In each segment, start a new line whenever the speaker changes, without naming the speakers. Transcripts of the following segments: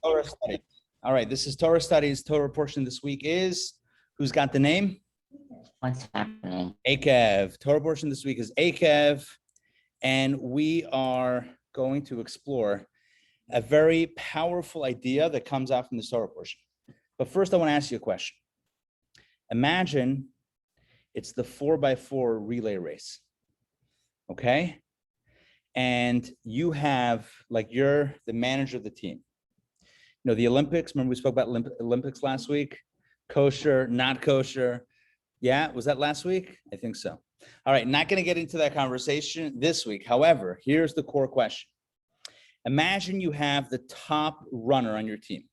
Torah study. All right, this is Torah studies. Torah portion this week is, who's got the name?
What's happening?
Eikev. Torah portion this week is Eikev, and we are going to explore a very powerful idea that comes out from the Torah portion. But first, I want to ask you a question. Imagine it's the 4x4 relay race, okay? And you have, like, you're the manager of the team. You know, the Olympics, remember we spoke about Olympics last week? Kosher, not kosher. Yeah, was that last week? I think so. All right, not going to get into that conversation this week. However, here's the core question. Imagine you have the top runner on your team.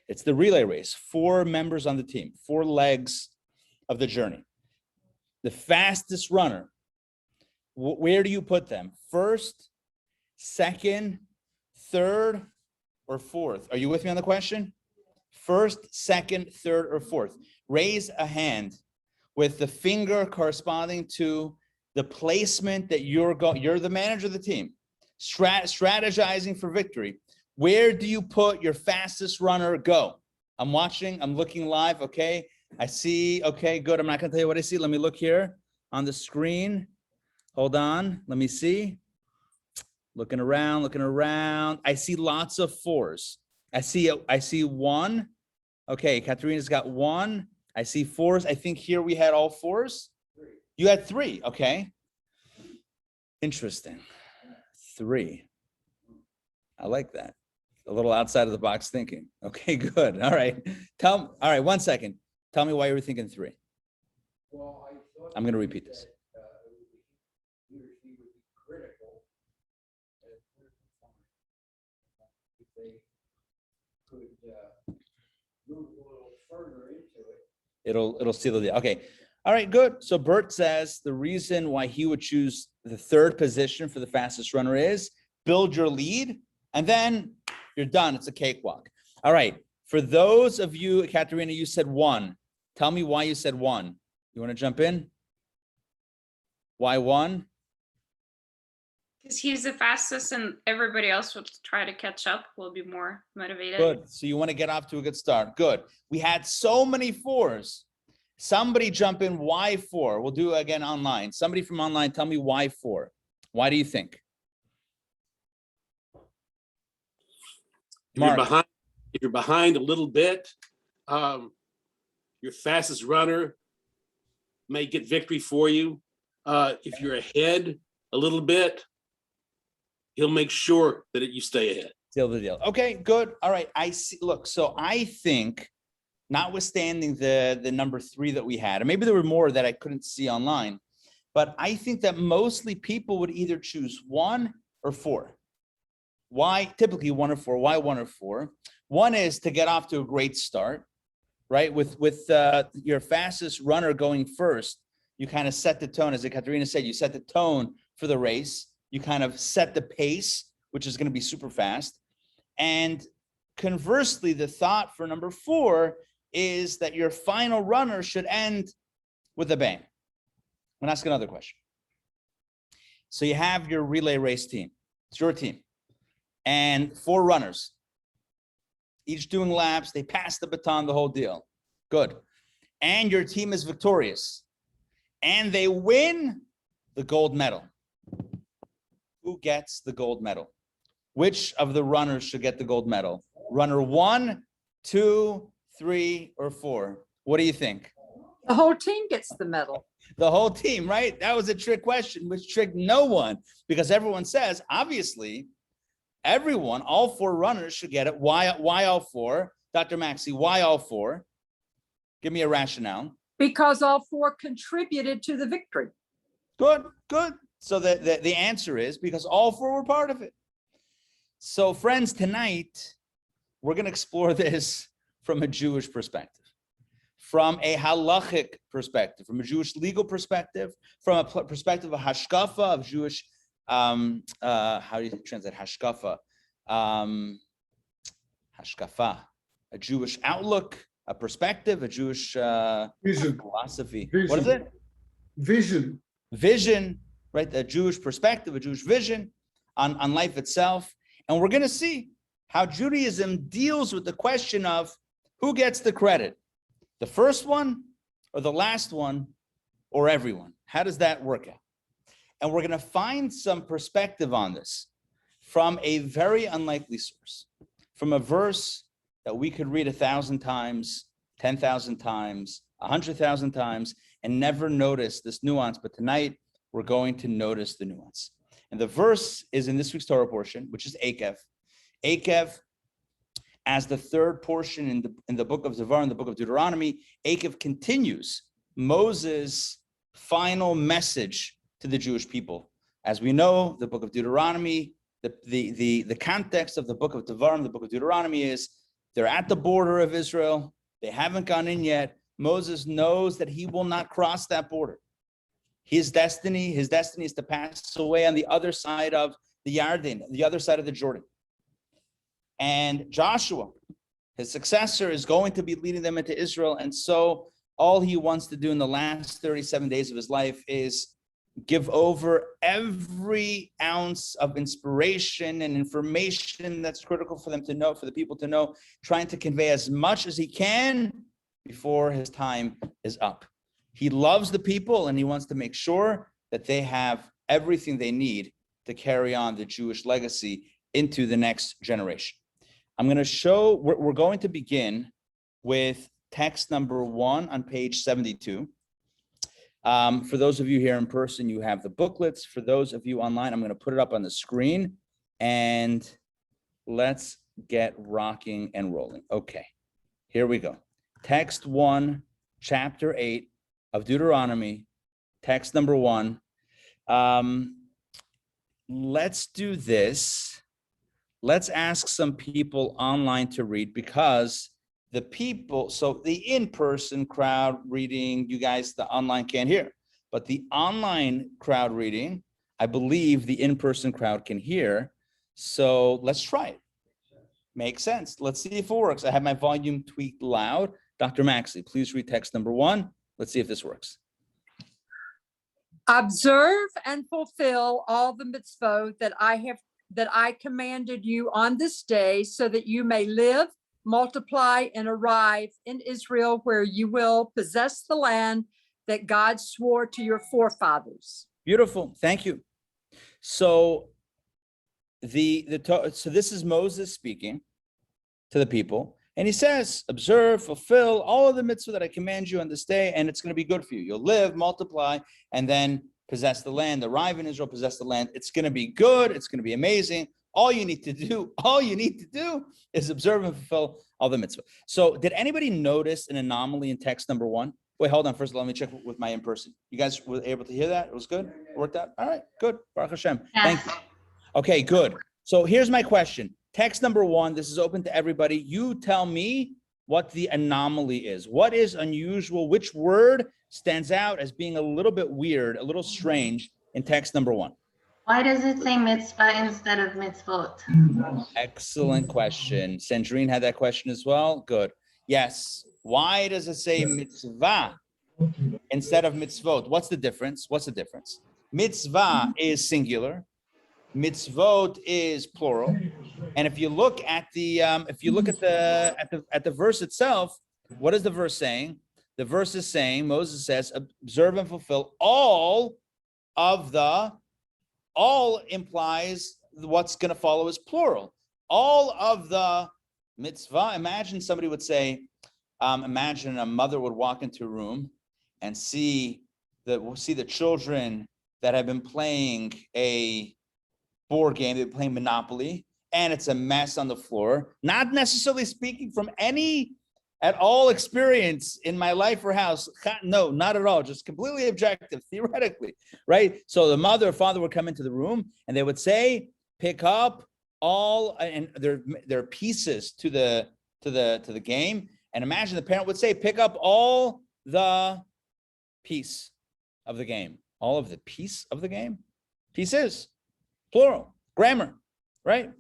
It's the relay race, 4 members on the team, 4 legs of the journey. The fastest runner, where do you put them? First, second, third, or fourth? Are you with me on the question? First, second, third, or fourth? Raise a hand with the finger corresponding to the placement that you're the manager of the team, strategizing for victory. Where do you put your fastest runner? Go. I'm watching, I'm looking live, okay? I see, okay, good. I'm not gonna tell you what I see. Let me look here on the screen. Hold on, let me see. Looking around. I see lots of 4s. I see 1. Okay, Katerina's got 1. I see 4s. I think here we had all 4s. 3. You had 3, okay. Interesting. 3. I like that. A little outside of the box thinking. Okay, good. All right. All right, 1 second. Tell me why you were thinking 3.
Well,
I'm going to repeat this.
He or she would be critical if they could move a little further into it.
It'll seal the deal. Okay. All right, good. So Bert says the reason why he would choose the 3rd position for the fastest runner is build your lead, and then you're done. It's a cakewalk. All right. For those of you, Katerina, you said 1. Tell me why you said 1. You want to jump in? Why 1?
Because he's the fastest and everybody else will try to catch up, will be more motivated.
Good. So you want to get off to a good start. Good. We had so many 4s. Somebody jump in. Why 4? We'll do it again online. Somebody from online, tell me why 4. Why do you think?
If you're behind a little bit, your fastest runner may get victory for you. If you're ahead a little bit, he'll make sure that you stay ahead.
Seal the deal. Okay, good. All right. I see. Look, so I think, notwithstanding the number 3 that we had, and maybe there were more that I couldn't see online, but I think that mostly people would either choose 1 or 4. Why? Typically 1 or 4. Why 1 or 4? 1 is to get off to a great start, right? With your fastest runner going first, you kind of set the tone. As Katerina said, you set the tone for the race. You kind of set the pace, which is going to be super fast. And conversely, the thought for number 4 is that your final runner should end with a bang. I'm going to ask another question. So you have your relay race team. It's your team. And 4 runners, each doing laps. They pass the baton, the whole deal. Good. And your team is victorious. And they win the gold medal. Who gets the gold medal? Which of the runners should get the gold medal? Runner 1, 2, 3, or 4? What do you think?
The whole team gets the medal.
The whole team, right? That was a trick question, which tricked no one, because everyone says, obviously, everyone, all 4 runners should get it. Why all 4? Dr. Maxey, why all 4? Give me a rationale.
Because all 4 contributed to the victory.
Good. So the answer is because all 4 were part of it. So friends, tonight, we're going to explore this from a Jewish perspective, from a halachic perspective, from a Jewish legal perspective, from a perspective of hashkafa, of Jewish, how do you translate hashkafa? Hashkafa, a Jewish outlook, a perspective, a Jewish
Vision.
Philosophy.
Vision.
What is it?
Vision.
Right? A Jewish perspective, a Jewish vision on life itself. And we're going to see how Judaism deals with the question of who gets the credit, the first one or the last one or everyone. How does that work out? And we're going to find some perspective on this from a very unlikely source, from a verse that we could read 1,000 times, 10,000 times, 100,000 times, and never notice this nuance. But tonight, we're going to notice the nuance. And the verse is in this week's Torah portion, which is Eikev. Eikev, as the third portion in the book of Devar, in the book of Deuteronomy, Eikev continues Moses' final message to the Jewish people. As we know, the book of Deuteronomy, the context of the book of Devarim, the book of Deuteronomy is they're at the border of Israel. They haven't gone in yet. Moses knows that he will not cross that border. His destiny is to pass away on the other side of the Yarden, the other side of the Jordan. And Joshua, his successor, is going to be leading them into Israel. And so all he wants to do in the last 37 days of his life is give over every ounce of inspiration and information that's critical for them to know, for the people to know, trying to convey as much as he can before his time is up. He loves the people and he wants to make sure that they have everything they need to carry on the Jewish legacy into the next generation. I'm going to show, we're going to begin with text number 1 on page 72. For those of you here in person, you have the booklets. For those of you online, I'm going to put it up on the screen and let's get rocking and rolling. Okay, here we go. Text 1, chapter 8 of Deuteronomy, text number 1. Let's do this. Let's ask some people online to read because the people, so the in-person crowd reading, you guys, the online can't hear, but the online crowd reading, I believe the in-person crowd can hear. So let's try it. Makes sense. Let's see if it works. I have my volume tweaked loud. Dr. Maxley, please read text number 1. Let's see if this works.
Observe and fulfill all the mitzvot that I commanded you on this day, so that you may live, multiply, and arrive in Israel, where you will possess the land that God swore to your forefathers.
Beautiful. Thank you. So so this is Moses speaking to the people, and he says, observe, fulfill all of the mitzvah that I command you on this day, and it's going to be good for you. You'll live, multiply, and then possess the land, arrive in Israel, possess the land. It's going to be good. It's going to be amazing. All you need to do is observe and fulfill all the mitzvah. So did anybody notice an anomaly in text number 1? Wait, hold on. First, let me check with my in-person. You guys were able to hear that? It was good? It worked out? All right, good. Baruch Hashem. Thank you. Okay, good. So here's my question. Text number 1, this is open to everybody. You tell me what the anomaly is. What is unusual? Which word stands out as being a little bit weird, a little strange in text number 1?
Why does it say mitzvah instead of mitzvot?
Excellent question. Sandrine had that question as well. Good. Yes. Why does it say mitzvah instead of mitzvot? What's the difference? Mitzvah is singular. Mitzvot is plural. And if you look at the verse itself, what is the verse saying? The verse is saying, Moses says, observe and fulfill all implies what's going to follow is plural. All of the mitzvah. Imagine somebody would say, imagine a mother would walk into a room and see the children that have been playing a board game, they've been playing Monopoly, and it's a mess on the floor. Not necessarily speaking from any at all experience in my life or house. No, not at all. Just completely objective, theoretically, right? So the mother or father would come into the room and they would say, pick up all, and there are pieces to the game. And imagine the parent would say, pick up all the piece of the game. All of the piece of the game? Pieces, plural, grammar, right?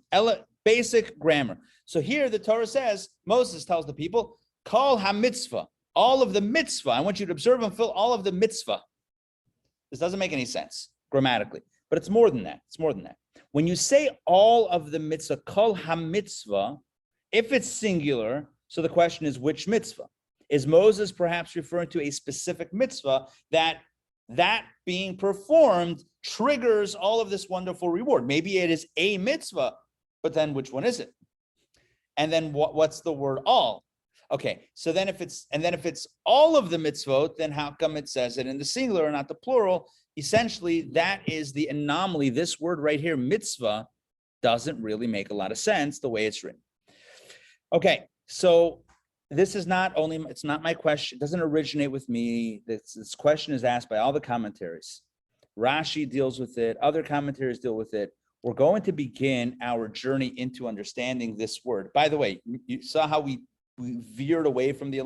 Basic grammar. So here the Torah says, Moses tells the people, call ha-mitzvah, all of the mitzvah. I want you to observe and fulfill all of the mitzvah. This doesn't make any sense grammatically, but it's more than that. When you say all of the mitzvah, kol ha-mitzvah, if it's singular, so the question is which mitzvah? Is Moses perhaps referring to a specific mitzvah that being performed triggers all of this wonderful reward? Maybe it is a mitzvah, but then which one is it? And then what's the word all? Okay, so then if it's all of the mitzvot, then how come it says it in the singular and not the plural? Essentially, that is the anomaly. This word right here, mitzvah, doesn't really make a lot of sense the way it's written. Okay, so this is it's not my question. It doesn't originate with me. This question is asked by all the commentaries. Rashi deals with it. Other commentaries deal with it. We're going to begin our journey into understanding this word. By the way, you saw how we veered away from the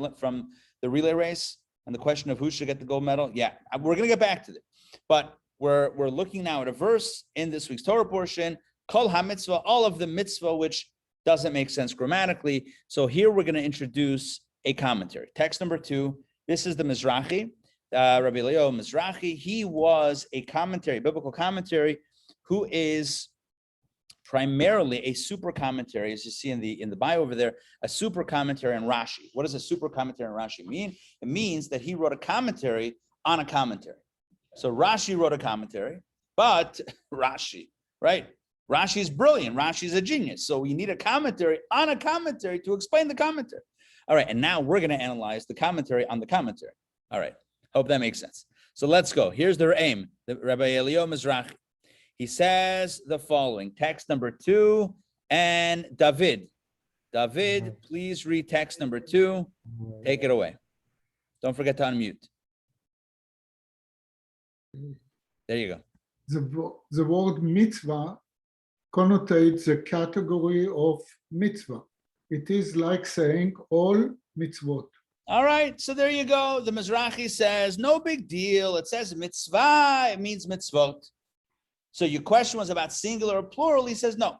relay race and the question of who should get the gold medal. Yeah, we're going to get back to it. But we're looking now at a verse in this week's Torah portion, Kol ha-mitzvah, all of the mitzvah, which doesn't make sense grammatically. So here we're going to introduce a commentary. Text number 2. This is the Mizrahi, Rabbi Leo Mizrahi. He was a biblical commentary, who is primarily a super commentary, as you see in the bio over there, a super commentary on Rashi. What does a super commentary on Rashi mean? It means that he wrote a commentary on a commentary. So Rashi wrote a commentary, but Rashi, right? Rashi is brilliant. Rashi is a genius. So we need a commentary on a commentary to explain the commentary. All right, and now we're going to analyze the commentary on the commentary. All right, hope that makes sense. So let's go. Here's their aim, the Rabbi Elio Mizrahi. He says the following, text number 2, and David, please read text number 2. Take it away. Don't forget to unmute. There you go.
The word mitzvah connotates the category of mitzvah. It is like saying all mitzvot.
All right, so there you go. The Mizrahi says, no big deal. It says mitzvah, it means mitzvot. So your question was about singular or plural. He says, no.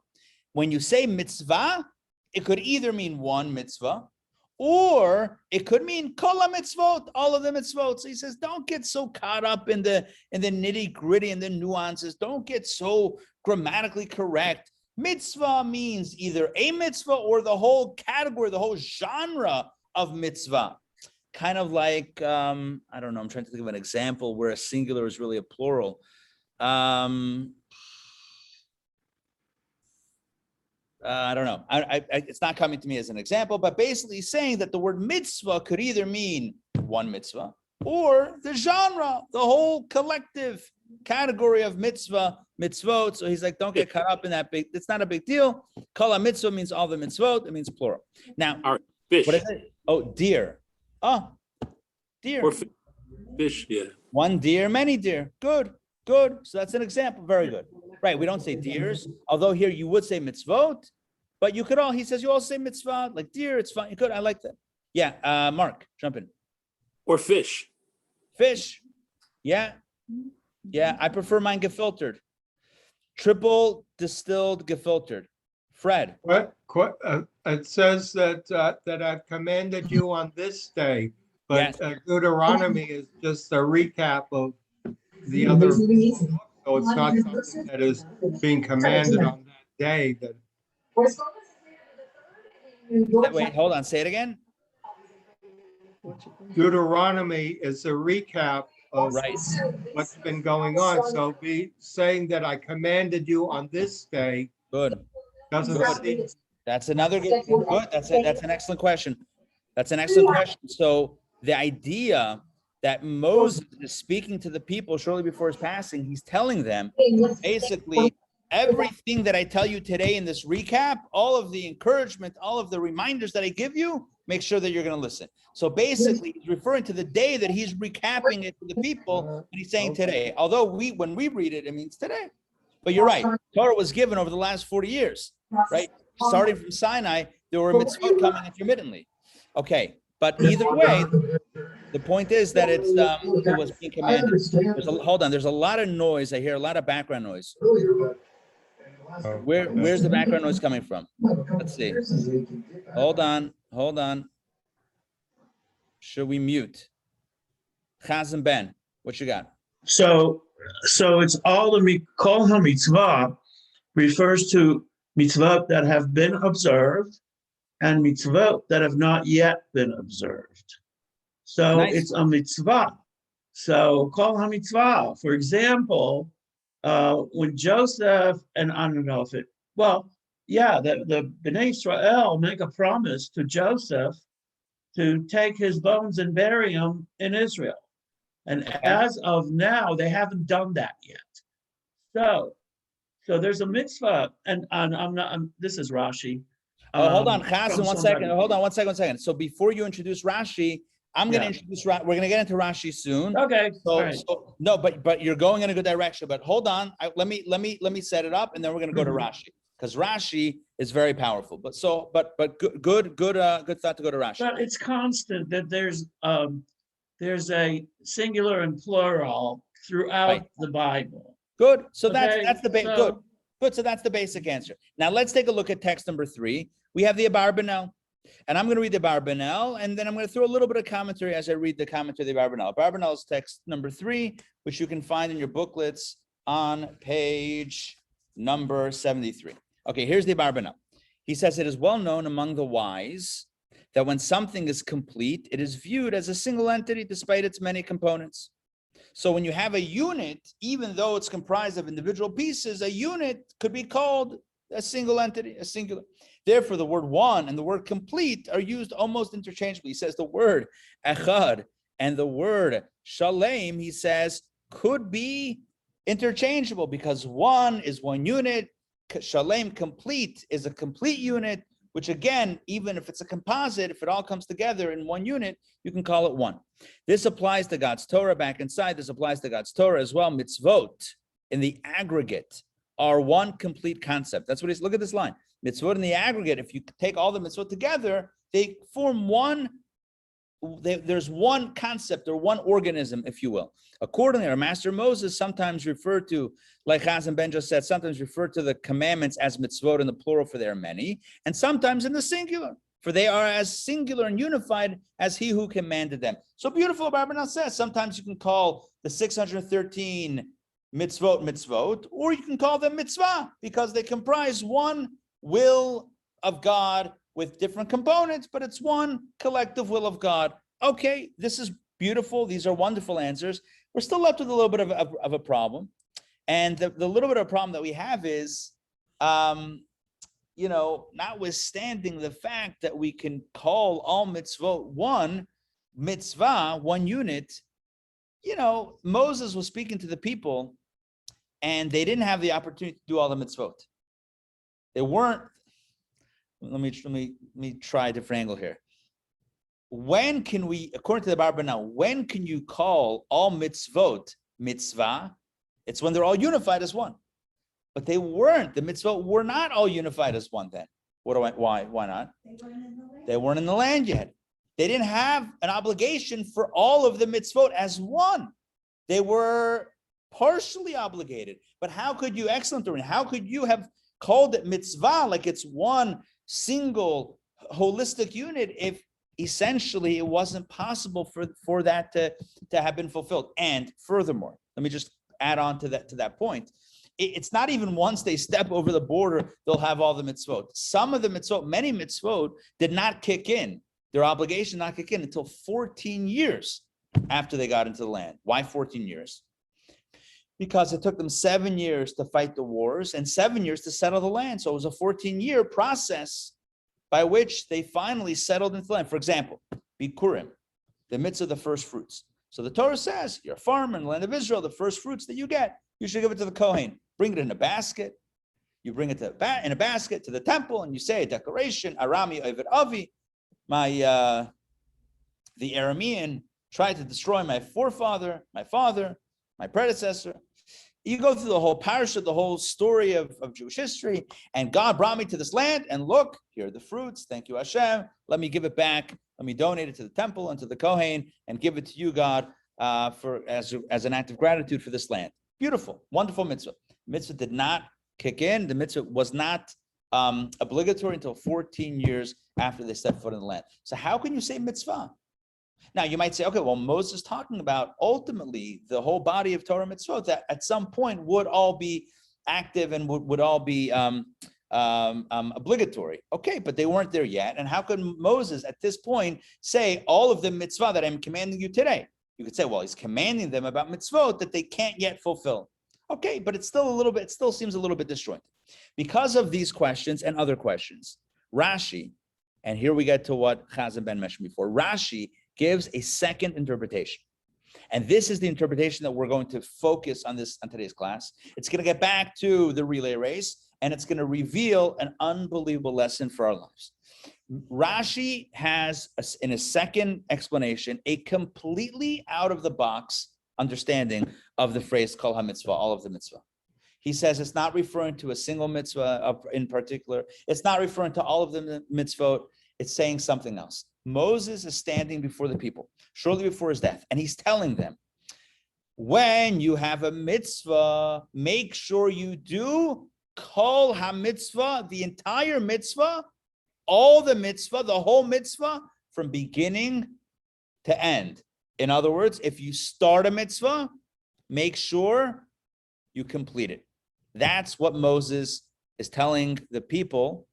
When you say mitzvah, it could either mean one mitzvah, or it could mean kol ha-mitzvot, all of the mitzvot. So he says, don't get so caught up in the nitty gritty and the nuances. Don't get so grammatically correct. Mitzvah means either a mitzvah or the whole category, the whole genre of mitzvah. Kind of like, I don't know, I'm trying to think of an example where a singular is really a plural. I don't know. It's not coming to me as an example, but basically saying that the word mitzvah could either mean one mitzvah or the genre, the whole collective category of mitzvah, mitzvot. So he's like, don't get caught up in that big, it's not a big deal. Kol ha-mitzvah means all the mitzvot. It means plural. Now,
All right, fish.
what is it? Oh, deer. Oh, deer.
Or fish, yeah.
One deer, many deer. Good. Good. So that's an example. Very good. Right. We don't say deers, although here you would say mitzvot, but you could he says you also say mitzvah, like deer. It's fine. You could. I like that. Yeah. Mark, jump in.
Or fish.
Fish. Yeah. Yeah. I prefer mine gefiltered. Triple distilled gefiltered. Fred.
It says that I've commanded you on this day, but
Yes.
Deuteronomy is just a recap of the other. So it's not something that is being commanded on that day. That
Wait, hold on. Say it again.
Deuteronomy is a recap of
Right.
what's been going on. So be saying that I commanded you on this day
Good.
doesn't seem.
That's another good. Good. That's an excellent question. That's an excellent question. So the idea that Moses is speaking to the people shortly before his passing, he's telling them basically everything that I tell you today in this recap, all of the encouragement, all of the reminders that I give you, make sure that you're going to listen. So basically, he's referring to the day that he's recapping it to the people, and he's saying today. Although when we read it, it means today. But you're right. Torah was given over the last 40 years, right? Starting from Sinai, there were mitzvot coming intermittently. Okay, but either way, the point is that it was being commanded. Hold on, there's a lot of noise. I hear a lot of background noise. Where's the background noise coming from? Let's see. Hold on. Should we mute? Chazan Ben, what you got?
So it's all the kol ha-mitzvah refers to mitzvot that have been observed and mitzvot that have not yet been observed. So
Nice.
it's a mitzvah. So kol ha-mitzvah, for example, when Joseph, and I don't know if it, well, yeah, the Bnei Israel make a promise to Joseph to take his bones and bury him in Israel. And as of now, they haven't done that yet. So there's a mitzvah, and this is Rashi.
Oh, hold on,
from
Chazan, one
somebody.
second. Hold on, one second. So before you introduce Rashi, I'm going to introduce. We're going to get into Rashi soon.
Okay. All right.
So no, but you're going in a good direction. But hold on, let me set it up, and then we're going to go to Rashi, because Rashi is very powerful. But good thought to go to Rashi.
But it's constant that there's a singular and plural throughout the Bible.
Good. So
Okay,
that's the good. So that's the basic answer. Now let's take a look at text number 3. We have the Abarbanel, and I'm going to read the Abarbanel, and then I'm going to throw a little bit of commentary as I read the commentary of the Abarbanel. Abarbanel is text number 3, which you can find in your booklets on page number 73. Okay, here's the Abarbanel. He says, it is well known among the wise that when something is complete, it is viewed as a single entity despite its many components. So when you have a unit, even though it's comprised of individual pieces, a unit could be called a single entity, a singular. Therefore, the word one and the word complete are used almost interchangeably. He says the word echad and the word shalem, he says, could be interchangeable because one is one unit, shalem, complete, is a complete unit, which again, even if it's a composite, if it all comes together in one unit, you can call it one. This applies to God's Torah back inside. This applies to God's Torah as well. Mitzvot in the aggregate are one complete concept. That's what he's, look at this line. Mitzvot in the aggregate, if you take all the mitzvot together, they form one, there's one concept or one organism, if you will. Accordingly, our master Moses sometimes referred to, like Chazan Ben just said, sometimes referred to the commandments as mitzvot in the plural, for there are many, and sometimes in the singular, for they are as singular and unified as he who commanded them. So beautiful, Abarbanel says, sometimes you can call the 613 mitzvot, or you can call them mitzvah, because they comprise one will of God with different components, but it's one collective will of God. Okay, this is beautiful. These are wonderful answers. We're still left with a little bit of a problem. And the little bit of problem that we have is, notwithstanding the fact that we can call all mitzvot one mitzvah, one unit, Moses was speaking to the people and they didn't have the opportunity to do all the mitzvot. They weren't, let me try a different angle here. When can we, according to the Abarbanel, when can you call all mitzvot mitzvah? It's when they're all unified as one. But they weren't. The mitzvot were not all unified as one then. Why not? They weren't in the land yet. They didn't have an obligation for all of the mitzvot as one. They were partially obligated. But how could you, excellent, Doreen, how could you have called it mitzvah like it's one single holistic unit if essentially it wasn't possible for that to have been fulfilled? And furthermore, let me just add on to that point. It's not even once they step over the border, they'll have all the mitzvot. Some of the mitzvot, many mitzvot did not kick in, their obligation not kick in until 14 years after they got into the land. Why 14 years? Because it took them 7 years to fight the wars and 7 years to settle the land. So it was a 14-year process by which they finally settled into the land. For example, Bikurim, the mitzvah of the first fruits. So the Torah says, you're a farmer in the land of Israel, the first fruits that you get, you should give it to the Kohen. Bring it in a basket. You bring it in a basket to the temple, and you say a declaration, Arami Ovid Avi, the Aramean tried to destroy my forefather, my father, my predecessor. You go through the whole parasha, the whole story of Jewish history, and God brought me to this land, and look, here are the fruits. Thank you, Hashem. Let me give it back. Let me donate it to the temple and to the Kohen and give it to you, God, as an act of gratitude for this land. Beautiful, wonderful mitzvah. Mitzvah did not kick in. The mitzvah was not obligatory until 14 years after they stepped foot in the land. So how can you say mitzvah? Now you might say, okay, well, Moses is talking about ultimately the whole body of Torah mitzvot that at some point would all be active and would all be obligatory. Okay, but they weren't there yet. And how could Moses at this point say all of the mitzvah that I'm commanding you today? You could say, well, he's commanding them about mitzvot that they can't yet fulfill. Okay, but it's still a little bit, it still seems a little bit disjointed. Because of these questions and other questions, Rashi, and here we get to what Chazan Ben mentioned before, Rashi gives a second interpretation. And this is the interpretation that we're going to focus on today's class. It's going to get back to the relay race, and it's going to reveal an unbelievable lesson for our lives. Rashi has, in a second explanation, a completely out-of-the-box understanding of the phrase Kol HaMitzvah, all of the mitzvah. He says it's not referring to a single mitzvah in particular. It's not referring to all of the mitzvot. It's saying something else. Moses is standing before the people shortly before his death, and he's telling them, when you have a mitzvah, make sure you do Kol HaMitzvah, the entire mitzvah, all the mitzvah, the whole mitzvah, from beginning to end. In other words, if you start a mitzvah, make sure you complete it. That's what Moses is telling the people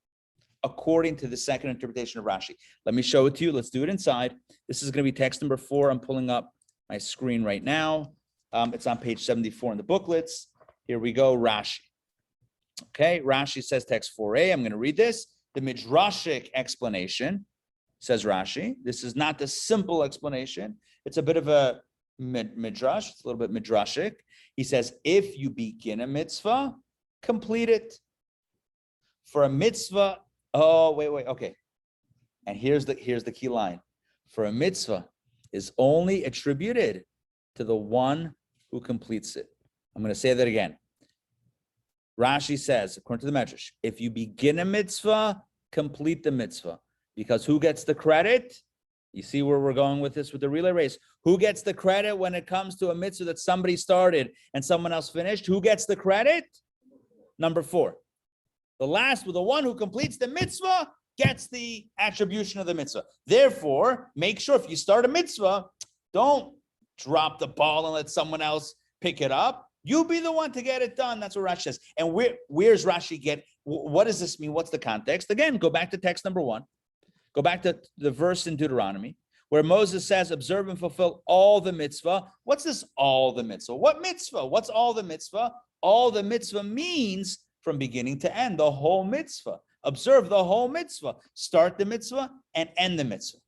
according to the second interpretation of Rashi. Let me show it to you. Let's do it inside. This is going to be text number 4. I'm pulling up my screen right now. It's on page 74 in the booklets. Here we go, Rashi. Okay, Rashi says text 4a. I'm going to read this. The midrashic explanation, says Rashi. This is not the simple explanation. It's a bit of a midrash. It's a little bit midrashic. He says, if you begin a mitzvah, complete it. For a mitzvah, okay. And here's the key line. For a mitzvah is only attributed to the one who completes it. I'm going to say that again. Rashi says, according to the Medrash, if you begin a mitzvah, complete the mitzvah. Because who gets the credit? You see where we're going with this with the relay race. Who gets the credit when it comes to a mitzvah that somebody started and someone else finished? Who gets the credit? Number 4. The one who completes the mitzvah gets the attribution of the mitzvah. Therefore, make sure if you start a mitzvah, don't drop the ball and let someone else pick it up. You be the one to get it done. That's what Rashi says. And where's Rashi get? What does this mean? What's the context? Again, go back to text number 1. Go back to the verse in Deuteronomy where Moses says, observe and fulfill all the mitzvah. What's this all the mitzvah? What mitzvah? What's all the mitzvah? All the mitzvah means from beginning to end, the whole mitzvah. Observe the whole mitzvah. Start the mitzvah and end the mitzvah.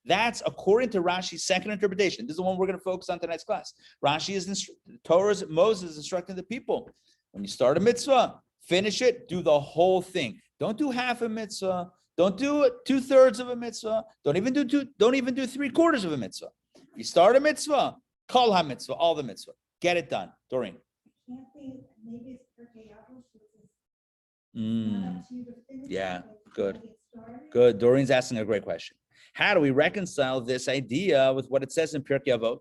That's according to Rashi's second interpretation. This is the one we're going to focus on tonight's class. Rashi is Moses is instructing the people. When you start a mitzvah, finish it, do the whole thing. Don't do half a mitzvah. Don't do 2/3 of a mitzvah. Don't even do 3/4 of a mitzvah. If you start a mitzvah, Kol HaMitzvah, all the mitzvah. Get it done. Doreen. Yeah, good. Good. Doreen's asking a great question. How do we reconcile this idea with what it says in Pirkei Avot?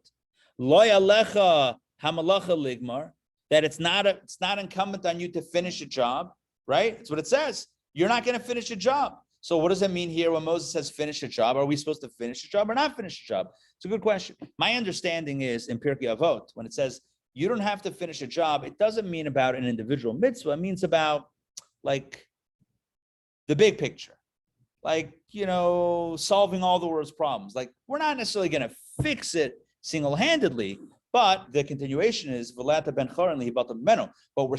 Lo yalecha hamalacha ligmar, that it's not incumbent on you to finish a job, right? That's what it says. You're not going to finish a job. So what does that mean here when Moses says finish a job? Are we supposed to finish a job or not finish a job? It's a good question. My understanding is in Pirkei Avot, when it says you don't have to finish a job, it doesn't mean about an individual mitzvah. It means about like the big picture, like, solving all the world's problems. Like, we're not necessarily going to fix it single-handedly, but the continuation is V'lata ben Chorin lihibalta b'meno. But we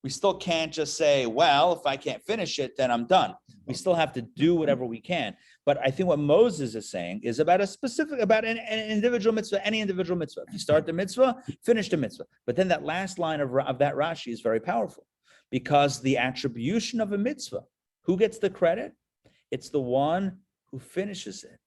still can't just say, well, if I can't finish it, then I'm done. We still have to do whatever we can. But I think what Moses is saying is about an individual mitzvah, any individual mitzvah. If you start the mitzvah, finish the mitzvah. But then that last line of that Rashi is very powerful, because the attribution of a mitzvah, who gets the credit? It's the one who finishes it.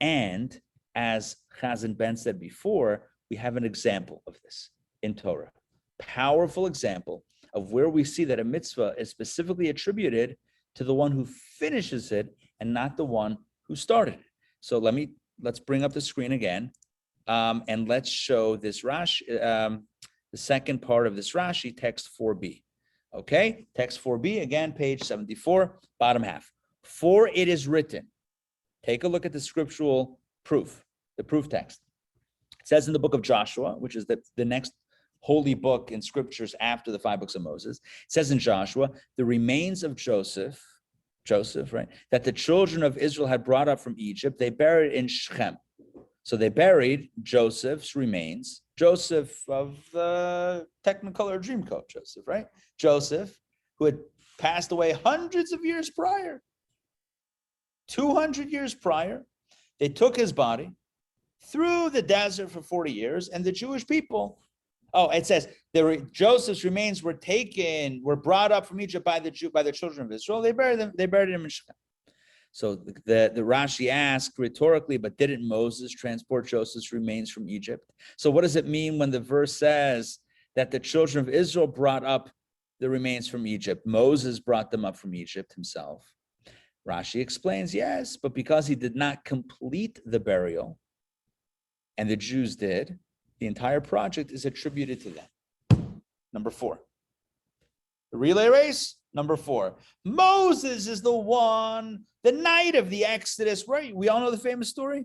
And as Chazan Ben said before, we have an example of this in Torah. Powerful example of where we see that a mitzvah is specifically attributed to the one who finishes it and not the one who started it. So let's bring up the screen again, and let's show this Rashi, the second part of this Rashi, text 4b. Okay, text 4b, again, page 74, bottom half. For it is written, take a look at the scriptural proof, the proof text. It says in the book of Joshua, which is the next holy book in scriptures after the 5 books of Moses. It says in Joshua, the remains of Joseph, right, that the children of Israel had brought up from Egypt, they buried in Shechem. So they buried Joseph's remains, Joseph of the Technicolor Dreamcoat, Joseph, right? Joseph, who had passed away hundreds of years prior, 200 years prior. They took his body through the desert for 40 years, and the Jewish people, it says Joseph's remains were brought up from Egypt by the children of Israel. They buried him in Shechem. So the Rashi asked rhetorically, but didn't Moses transport Joseph's remains from Egypt? So what does it mean when the verse says that the children of Israel brought up the remains from Egypt? Moses brought them up from Egypt himself. Rashi explains, yes, but because he did not complete the burial, and the Jews did, the entire project is attributed to them. Number 4. The relay race, number 4. Moses is the one, the night of the Exodus, right? We all know the famous story.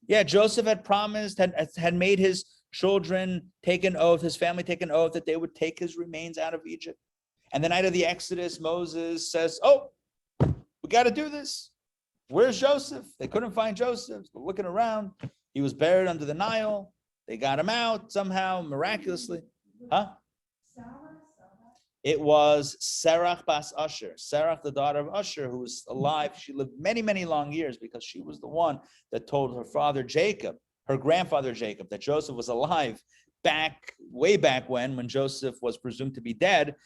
Yeah, Joseph had promised, had made his children take an oath, his family take an oath that they would take his remains out of Egypt. And the night of the Exodus, Moses says, we got to do this. Where's Joseph? They couldn't find Joseph. They're looking around. He was buried under the Nile. They got him out somehow, miraculously. Huh? It was Serach bas Asher, Serach, the daughter of Asher, who was alive. She lived many, many long years because she was the one that told her father Jacob, her grandfather Jacob, that Joseph was alive way back when Joseph was presumed to be dead.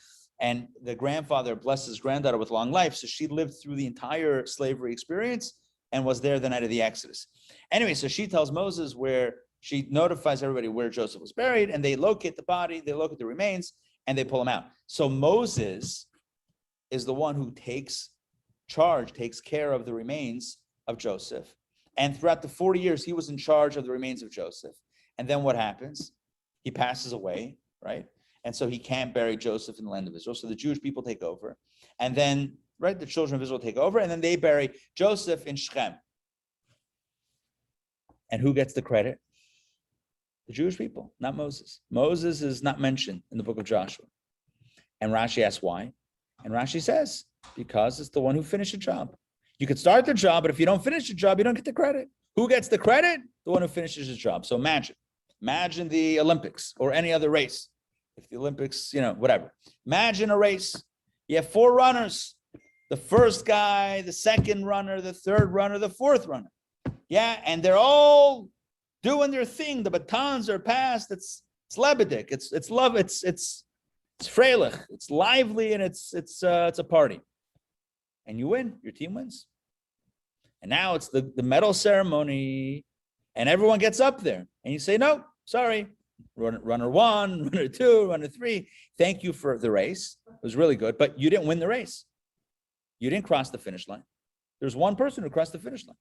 And the grandfather blessed his granddaughter with long life. So she lived through the entire slavery experience and was there the night of the Exodus. Anyway, so she tells Moses she notifies everybody where Joseph was buried, and they locate the body, they locate the remains, and they pull him out. So Moses is the one who takes care of the remains of Joseph. And throughout the 40 years, he was in charge of the remains of Joseph. And then what happens? He passes away, right? And so he can't bury Joseph in the land of Israel. So the Jewish people take over. And then, right, the children of Israel take over, and then they bury Joseph in Shechem. And who gets the credit? The Jewish people, not Moses. Moses is not mentioned in the book of Joshua. And Rashi asks why. And Rashi says, because it's the one who finished the job. You could start the job, but if you don't finish the job, you don't get the credit. Who gets the credit? The one who finishes his job. So imagine the Olympics or any other race. If the Olympics, whatever. Imagine a race. You have 4 runners. The first guy, the second runner, the third runner, the fourth runner. Yeah, and they're all doing their thing. The batons are passed. It's lebedik. It's love. It's freilich. It's lively, and it's a party. And you win. Your team wins. And now it's the medal ceremony, and everyone gets up there, and you say, no, sorry. Runner 1, runner 2, runner 3. Thank you for the race. It was really good, but you didn't win the race. You didn't cross the finish line. There's one person who crossed the finish line.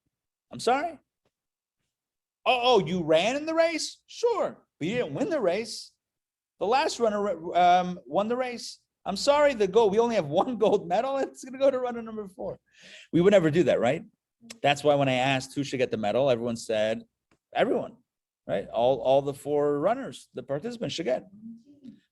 I'm sorry. Oh, you ran in the race? Sure, but you didn't win the race. The last runner won the race. I'm sorry, we only have 1 gold medal. It's going to go to runner number 4. We would never do that, right? That's why when I asked who should get the medal, everyone said, everyone. Right? All the 4 runners, the participants should get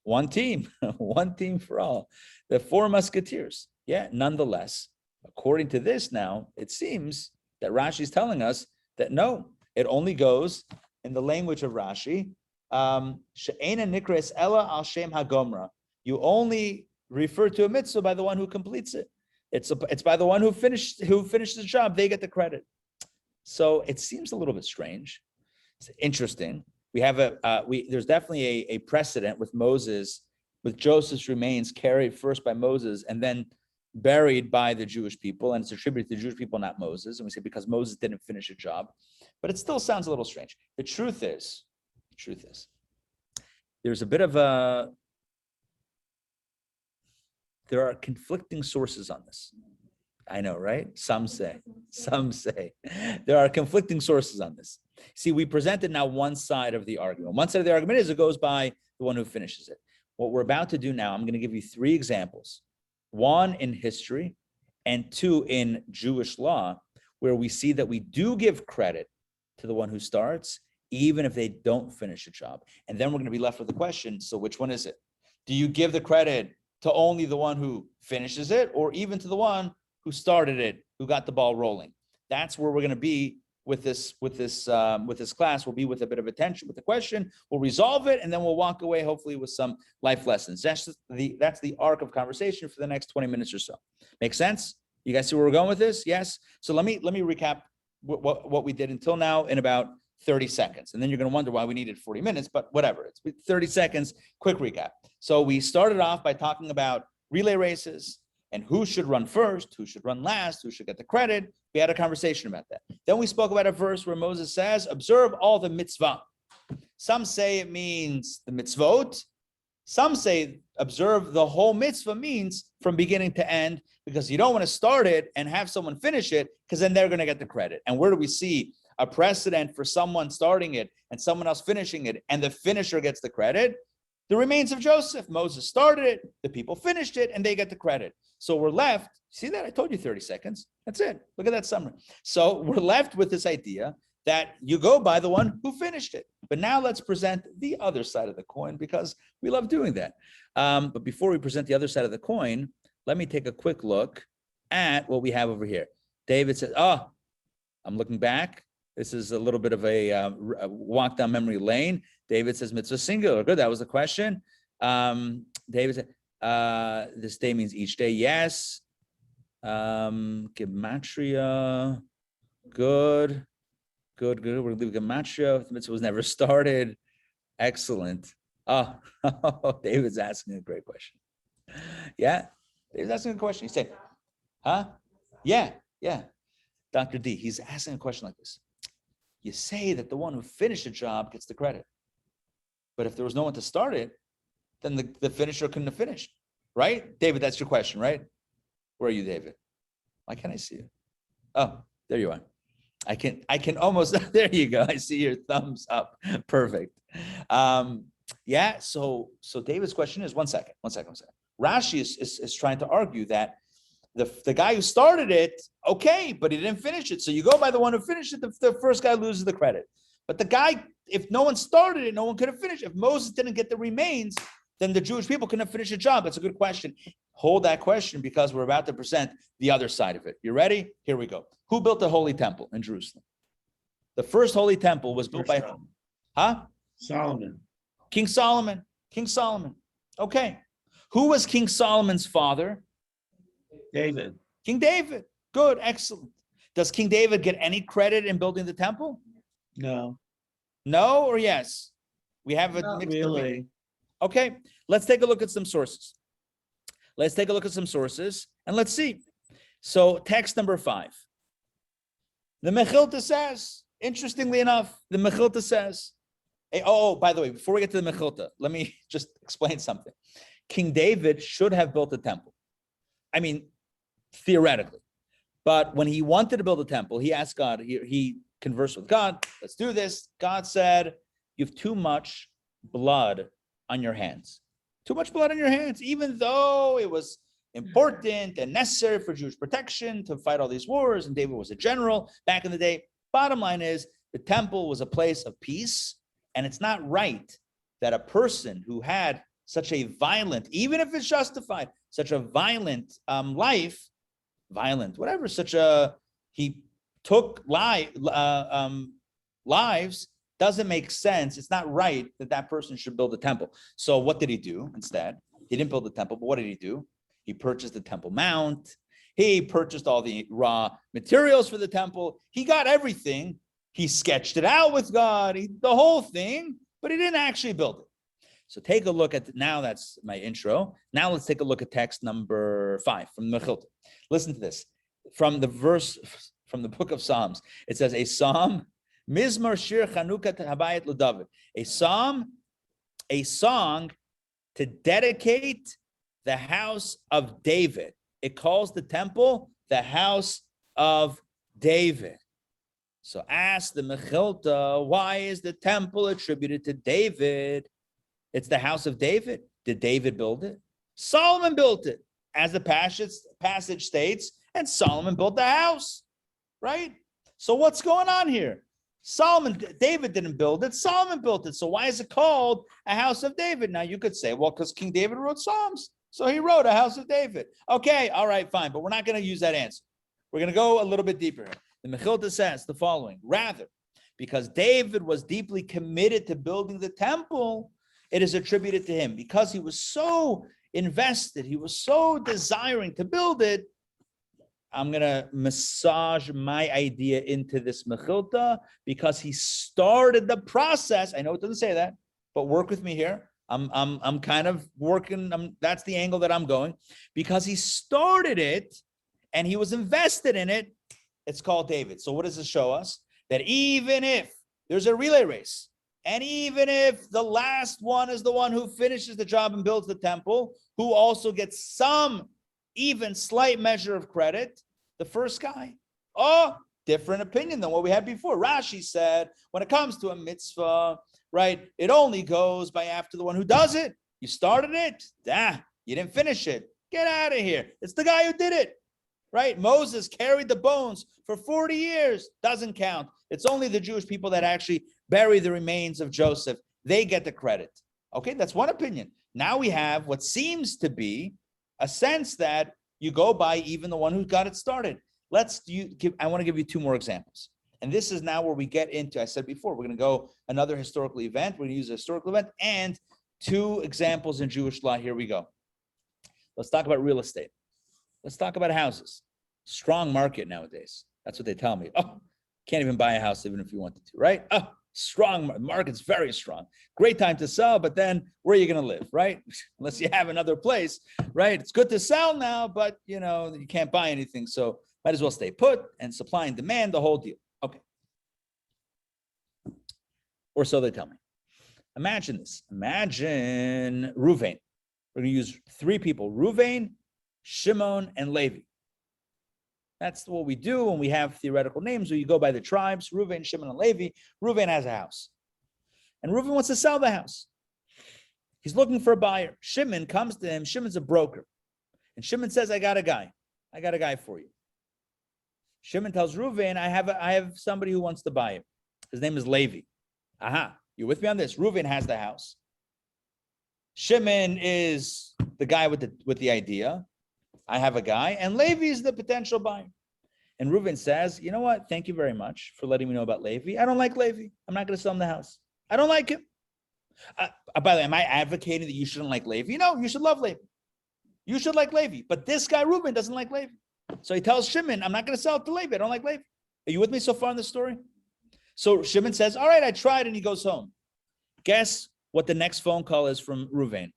one team, one team for all. The 4 musketeers. Yeah, nonetheless, according to this now, it seems that Rashi is telling us that no, it only goes in the language of Rashi. She'ena nikres ela al shem hagomra. You only refer to a mitzvah by the one who completes it. It's by the one who finished the job. They get the credit. So it seems a little bit strange. It's interesting. We have there's definitely a precedent with Moses, with Joseph's remains carried first by Moses and then buried by the Jewish people, and it's attributed to the Jewish people, not Moses. And we say because Moses didn't finish a job, but it still sounds a little strange. The truth is, there's a bit of there are conflicting sources on this. I know, right? Some say. There are conflicting sources on this. See, we presented now one side of the argument. One side of the argument is it goes by the one who finishes it. What we're about to do now, I'm going to give you 3 examples. 1 in history and 2 in Jewish law, where we see that we do give credit to the one who starts even if they don't finish the job. And then we're going to be left with the question, so which one is it? Do you give the credit to only the one who finishes it, or even to the one who started it, who got the ball rolling? That's where we're going to be with this class. We'll be with a bit of attention with the question. We'll resolve it, and then we'll walk away hopefully with some life lessons. That's the arc of conversation for the next 20 minutes or so. Make sense? You guys see where we're going with this? Yes. So let me recap what we did until now in about 30 seconds, and then you're going to wonder why we needed 40 minutes. But whatever, it's 30 seconds. Quick recap. So we started off by talking about relay races and who should run first, who should run last, who should get the credit. We had a conversation about that. Then we spoke about a verse where Moses says, observe all the mitzvah. Some say it means the mitzvot. Some say observe the whole mitzvah means from beginning to end, because you don't want to start it and have someone finish it, because then they're going to get the credit. And where do we see a precedent for someone starting it and someone else finishing it, and the finisher gets the credit? The remains of Joseph. Moses started it, the people finished it, and they get the credit. So we're left, see that? I told you 30 seconds. That's it. Look at that summary. So we're left with this idea that you go by the one who finished it. But now let's present the other side of the coin, because we love doing that. But before we present the other side of the coin, let me take a quick look at what we have over here. David says, oh, I'm looking back. This is a little bit of a walk down memory lane. David says mitzvah singular. Good, that was the question. David said, this day means each day. Yes. Gematria. Good. We're going to leave gematria. The mitzvah was never started. Excellent. Oh, David's asking a great question. Yeah, David's asking a question. He's saying, huh? Yeah. Dr. D, he's asking a question like this. You say that the one who finished the job gets the credit. But if there was no one to start it, then the finisher couldn't have finished. Right? David, that's your question, right? Where are you, David? Why can't I see you? Oh, there you are. I can almost, there you go. I see your thumbs up. Perfect. Yeah, so David's question is, one second. Rashi is trying to argue that the guy who started it, okay, but he didn't finish it. So you go by the one who finished it, the first guy loses the credit. But the guy, if no one started it, no one could have finished. If Moses didn't get the remains, then the Jewish people couldn't have finished the job. That's a good question. Hold that question, because we're about to present the other side of it. You ready? Here we go. Who built the Holy Temple in Jerusalem? The first Holy Temple was built by whom? Huh?
Solomon.
King Solomon. Okay. Who was King Solomon's father?
David.
King David. Good, excellent. Does King David get any credit in building the temple?
No.
No or yes? We have a
Not
mixed
really.
Okay, let's take a look at some sources. And let's see. So text number 5. The Mechilta says, interestingly enough, the Mechilta says, by the way, before we get to the Mechilta, let me just explain something. King David should have built a temple. I mean, theoretically. But when he wanted to build a temple, he asked God, he conversed with God, let's do this. God said, you have too much blood on your hands. Too much blood on your hands, even though it was important and necessary for Jewish protection to fight all these wars, and David was a general back in the day. Bottom line is, the temple was a place of peace, and it's not right that a person who had such a violent, even if it's justified, such a violent life, he took lives, doesn't make sense. It's not right that person should build a temple. So what did he do instead? He didn't build the temple, but what did he do? He purchased the Temple Mount. He purchased all the raw materials for the temple. He got everything. He sketched it out with God, the whole thing, but he didn't actually build it. So take a look at, now that's my intro. Now let's take a look at text number 5 from the Mechilta. Listen to this. From the verse, from the book of Psalms, it says, a psalm, Mizmor Shir Chanukah Habayit LeDavid. A psalm, a song to dedicate the house of David. It calls the temple the house of David. So ask the Mechilta, why is the temple attributed to David? It's the house of David. Did David build it? Solomon built it, as the passage states, and Solomon built the house, right? So what's going on here? David didn't build it. Solomon built it. So why is it called a house of David? Now you could say, well, because King David wrote Psalms. So he wrote a house of David. Okay, all right, fine. But we're not going to use that answer. We're going to go a little bit deeper here. The Mechilta says the following: rather, because David was deeply committed to building the temple, it is attributed to him. Because he was so invested, he was so desiring to build it, I'm going to massage my idea into this Mechilta because he started the process. I know it doesn't say that, but work with me here. I'm kind of working. That's the angle that I'm going. Because he started it and he was invested in it, it's called David. So what does this show us? That even if there's a relay race, and even if the last one is the one who finishes the job and builds the temple, who also gets some even slight measure of credit, the first guy. Oh, different opinion than what we had before. Rashi said, when it comes to a mitzvah, right, it only goes by after the one who does it. You started it, you didn't finish it. Get out of here. It's the guy who did it, right? Moses carried the bones for 40 years. Doesn't count. It's only the Jewish people that actually bury the remains of Joseph. They get the credit. Okay, that's one opinion. Now we have what seems to be a sense that you go by even the one who got it started. I want to give you two more examples. And this is now where we get into, I said before, we're going to go another historical event. We're going to use a historical event and two examples in Jewish law. Here we go. Let's talk about real estate. Let's talk about houses. Strong market nowadays. That's what they tell me. Oh, can't even buy a house even if you wanted to, right? Oh, strong market's very strong. Great time to sell, but then where are you going to live, right? Unless you have another place, right? It's good to sell now, but you can't buy anything. So might as well stay put, and supply and demand, the whole deal. Okay. Or so they tell me. Imagine this. Imagine Ruvain. We're going to use three people: Ruvain, Shimon, and Levi. That's what we do when we have theoretical names, where you go by the tribes: Ruvain, Shimon, and Levi. Ruvain has a house, and Ruvain wants to sell the house. He's looking for a buyer. Shimon comes to him. Shimon's a broker, and Shimon says, I got a guy for you. Shimon tells Ruvain, I have somebody who wants to buy it. His name is Levi. Aha, you with me on this? Ruvain has the house. Shimon is the guy with the idea. I have a guy, and Levi is the potential buyer. And Ruvain says, you know what? Thank you very much for letting me know about Levi. I don't like Levi. I'm not going to sell him the house. I don't like him. By the way, am I advocating that you shouldn't like Levi? No, you should love Levi. You should like Levi. But this guy, Ruvain, doesn't like Levi. So he tells Shimon, I'm not going to sell it to Levi. I don't like Levi. Are you with me so far in the story? So Shimon says, all right, I tried, and he goes home. Guess what the next phone call is from Ruvain?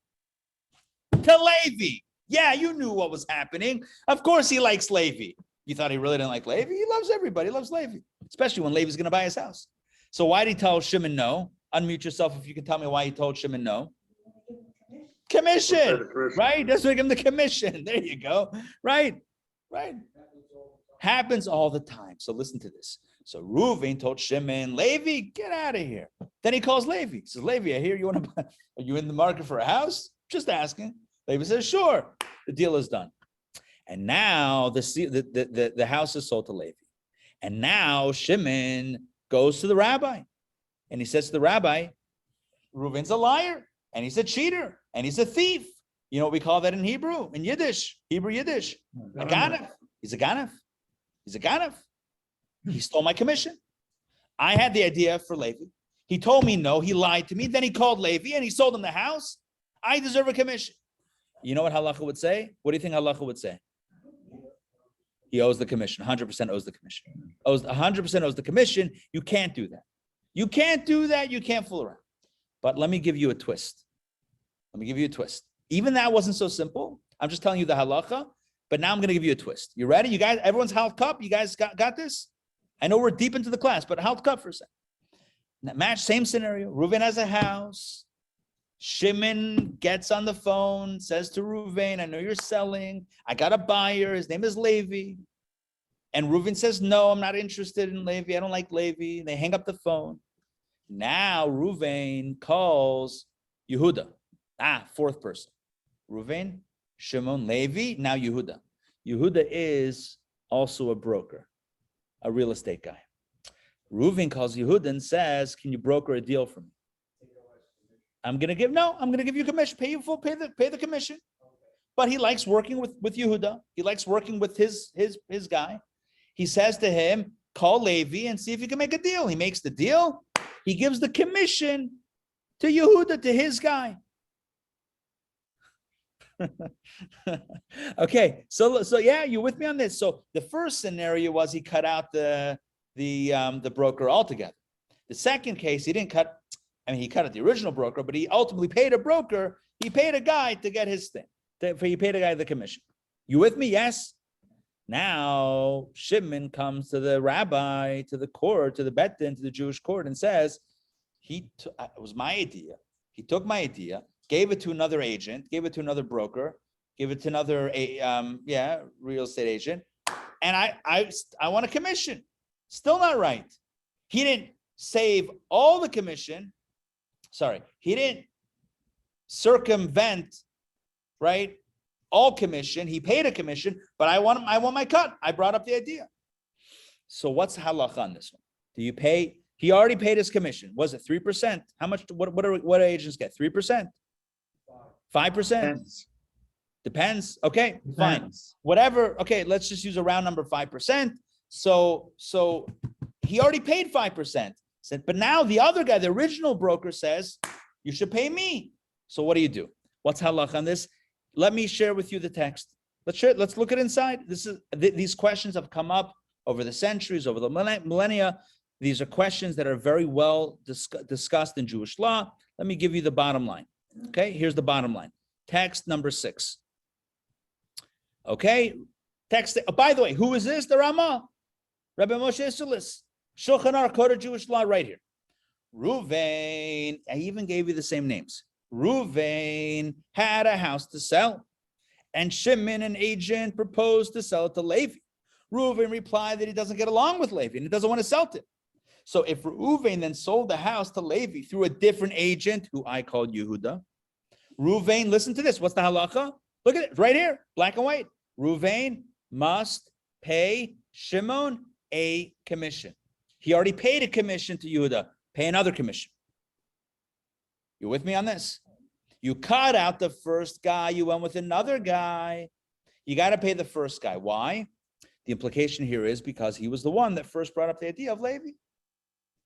To Levi. Yeah, you knew what was happening. Of course he likes Levi. You thought he really didn't like Levi? He loves everybody. He loves Levi, especially when Levi's going to buy his house. So why did he tell Shimon no? Unmute yourself if you can tell me why he told Shimon no. Commission, right? Just make him the commission. There you go. Right. Happens all the time. So listen to this. So Ruvain told Shimon, Levi, get out of here. Then he calls Levi. He says, Levi, I hear you want to buy. Are you in the market for a house? Just asking. Levi says, sure. The deal is done. And now the house is sold to Levi. And now Shimon goes to the rabbi. And he says to the rabbi, Reuven's a liar. And he's a cheater. And he's a thief. You know what we call that in Hebrew? In Yiddish. Hebrew Yiddish. A ganef. He's a ganef. He's a ganef. He stole my commission. I had the idea for Levi. He told me no. He lied to me. Then he called Levi and he sold him the house. I deserve a commission. You know what halacha would say? What do you think halacha would say? He owes the commission. 100% owes the commission. 100% owes the commission. You can't do that. You can't do that. You can't fool around. But let me give you a twist. Even that wasn't so simple. I'm just telling you the halacha. But now I'm going to give you a twist. You ready? You guys, everyone's held cup. You guys got this? I know we're deep into the class, but held cup for a second. Match, same scenario. Reuven has a house. Shimon gets on the phone, says to Reuven, I know you're selling. I got a buyer. His name is Levi. And Reuven says, no, I'm not interested in Levi. I don't like Levi. They hang up the phone. Now Reuven calls Yehuda. Fourth person. Reuven, Shimon, Levi, now Yehuda. Yehuda is also a broker, a real estate guy. Reuven calls Yehuda and says, can you broker a deal for me? I'm going to give you commission, pay the commission. But he likes working with Yehuda. He likes working with his guy. He says to him, call Levi and see if you can make a deal. He makes the deal. He gives the commission to Yehuda, to his guy. Okay, so yeah, you with me on this? So the first scenario was he cut out the broker altogether. The second case, he didn't cut. I mean, he cut out the original broker, but he ultimately paid a broker. He paid a guy to get his thing. He paid a guy the commission. You with me? Yes. Now Shimon comes to the rabbi, to the court, to the Bet Din, to the Jewish court, and says, it was my idea. He took my idea, gave it to another agent, gave it to another broker, gave it to another real estate agent, and I want a commission. Still not right. He didn't save all the commission. Sorry, he didn't circumvent, right? All commission. He paid a commission, but I want my cut. I brought up the idea. So what's halacha on this one? Do you pay? He already paid his commission. Was it 3%? How much? What do agents get? 3%? 5%? Depends. Okay, fine. Whatever. Okay, let's just use a round number, 5%. So he already paid 5%. But now the other guy, the original broker, says you should pay me. So what do? What's halacha on this? Let me share with you the text. Let's look at inside. These questions have come up over the centuries, over the millennia. These are questions that are very well discussed in Jewish law. Let me give you the bottom line. Okay, here's the bottom line. Text number 6. Okay, text. Oh, by the way, who is this? The Ramah, Rabbi Moshe Sollish, Shulchan Aruch, Code of Jewish Law, right here. Reuven. I even gave you the same names. Reuven had a house to sell, and Shimon, an agent, proposed to sell it to Levi. Reuven replied that he doesn't get along with Levi and he doesn't want to sell it. So if Reuven then sold the house to Levi through a different agent, who I called Yehuda, Reuven, listen to this. What's the halacha? Look at it right here, black and white. Reuven must pay Shimon a commission. He already paid a commission to Yehuda. Pay another commission. You with me on this? You cut out the first guy. You went with another guy. You got to pay the first guy. Why? The implication here is because he was the one that first brought up the idea of Levi.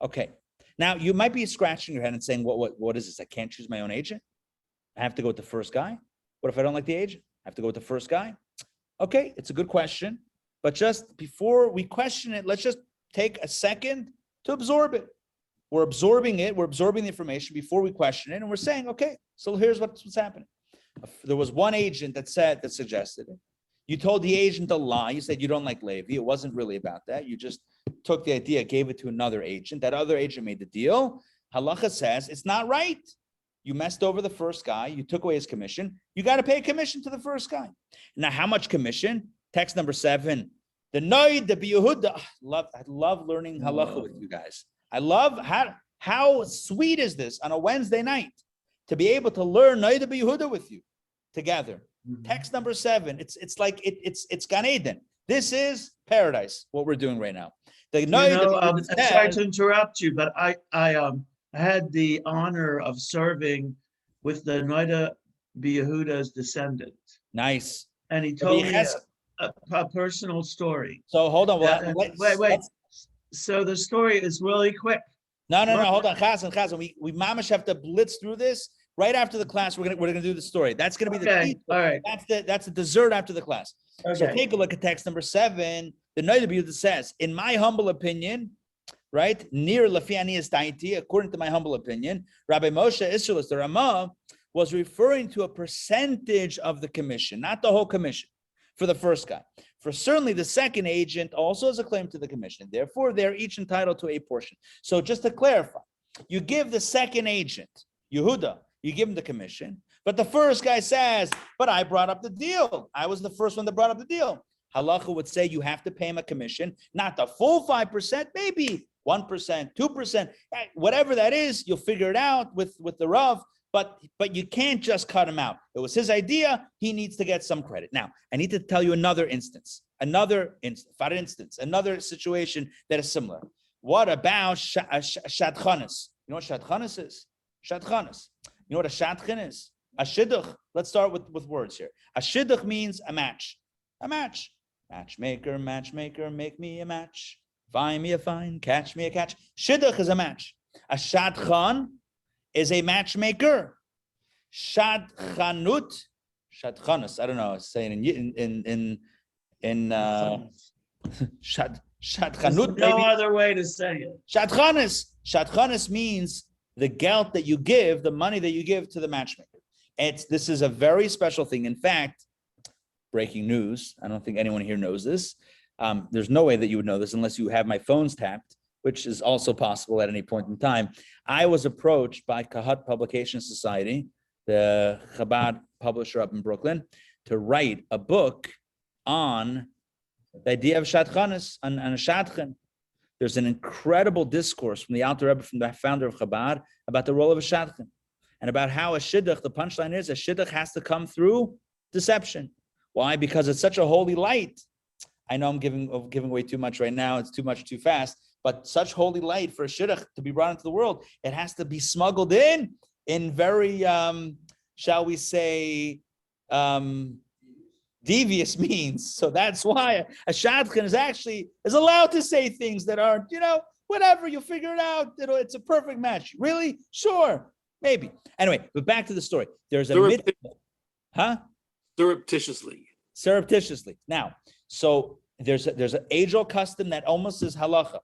Okay. Now, you might be scratching your head and saying, what is this? I can't choose my own agent? I have to go with the first guy? What if I don't like the agent? I have to go with the first guy? Okay, it's a good question. But just before we question it, let's just take a second to absorb it. We're absorbing it. We're absorbing the information before we question it. And we're saying, okay, so here's what's happening. There was one agent that suggested it. You told the agent a lie. You said you don't like Levi. It wasn't really about that. You just took the idea, gave it to another agent. That other agent made the deal. Halacha says it's not right. You messed over the first guy. You took away his commission. You got to pay a commission to the first guy. Now, how much commission? Text number 7. The Noid, the Yehuda. I love learning halacha with you guys. I love how sweet is this on a Wednesday night to be able to learn Noid the Yehuda with you together. Text number 7. It's like it's Gan Eden. This is paradise. What we're doing right now. The
I'm sorry to interrupt you, but I had the honor of serving with the Noida Yehuda's descendant.
Nice.
And he told me a personal story.
So hold on.
Wait. So the story is really quick.
No. Hold on, Chazan. We mamash have to blitz through this. Right after the class, we're gonna do the story. That's gonna be the
okay. All right.
That's the dessert after the class. Okay. So take a look at text number 7. The Noida Yehuda says, in my humble opinion, right, near Lafianias Daiti, according to my humble opinion, Rabbi Moshe Isserles, the Ramah, was referring to a percentage of the commission, not the whole commission, for the first guy. For certainly the second agent also has a claim to the commission. Therefore, they're each entitled to a portion. So just to clarify, you give the second agent, Yehuda, you give him the commission, but the first guy says, but I brought up the deal. I was the first one that brought up the deal. Halacha would say you have to pay him a commission, not the full 5%, maybe 1%, 2%, whatever that is, you'll figure it out with the Rav, but you can't just cut him out. It was his idea. He needs to get some credit. Now, I need to tell you another situation that is similar. What about shadchanis? You know what shadchanis is? Shadchanis. You know what a shadchan is? A shidduch. Let's start with words here. A shidduch means a match. A match. Matchmaker, matchmaker, make me a match. Find me a find, catch me a catch. Shidduch is a match. A shadchan is a matchmaker. Shadchanut, shadchanis. I don't know. It's saying in shadchanut.
No other way to say it.
Shadchanis. Shadchanis means the gelt that you give, the money that you give to the matchmaker. This is a very special thing. In fact, breaking news. I don't think anyone here knows this. There's no way that you would know this unless you have my phones tapped, which is also possible at any point in time. I was approached by Kahat Publication Society, the Chabad publisher up in Brooklyn, to write a book on the idea of shadchanis, on a shadchan. There's an incredible discourse from the Alter Rebbe, from the founder of Chabad, about the role of a shadchan and about how a shidduch, the punchline is, a shidduch has to come through deception. Why? Because it's such a holy light. I know I'm giving away too much right now. It's too much too fast. But such holy light for a shidduch to be brought into the world, it has to be smuggled in very, shall we say, devious means. So that's why a shadchan is allowed to say things that aren't, whatever, you'll figure it out. It's a perfect match. Really? Sure. Maybe. Anyway, but back to the story. There's a surreptitiously. Now, so there's an age-old custom that almost is halacha.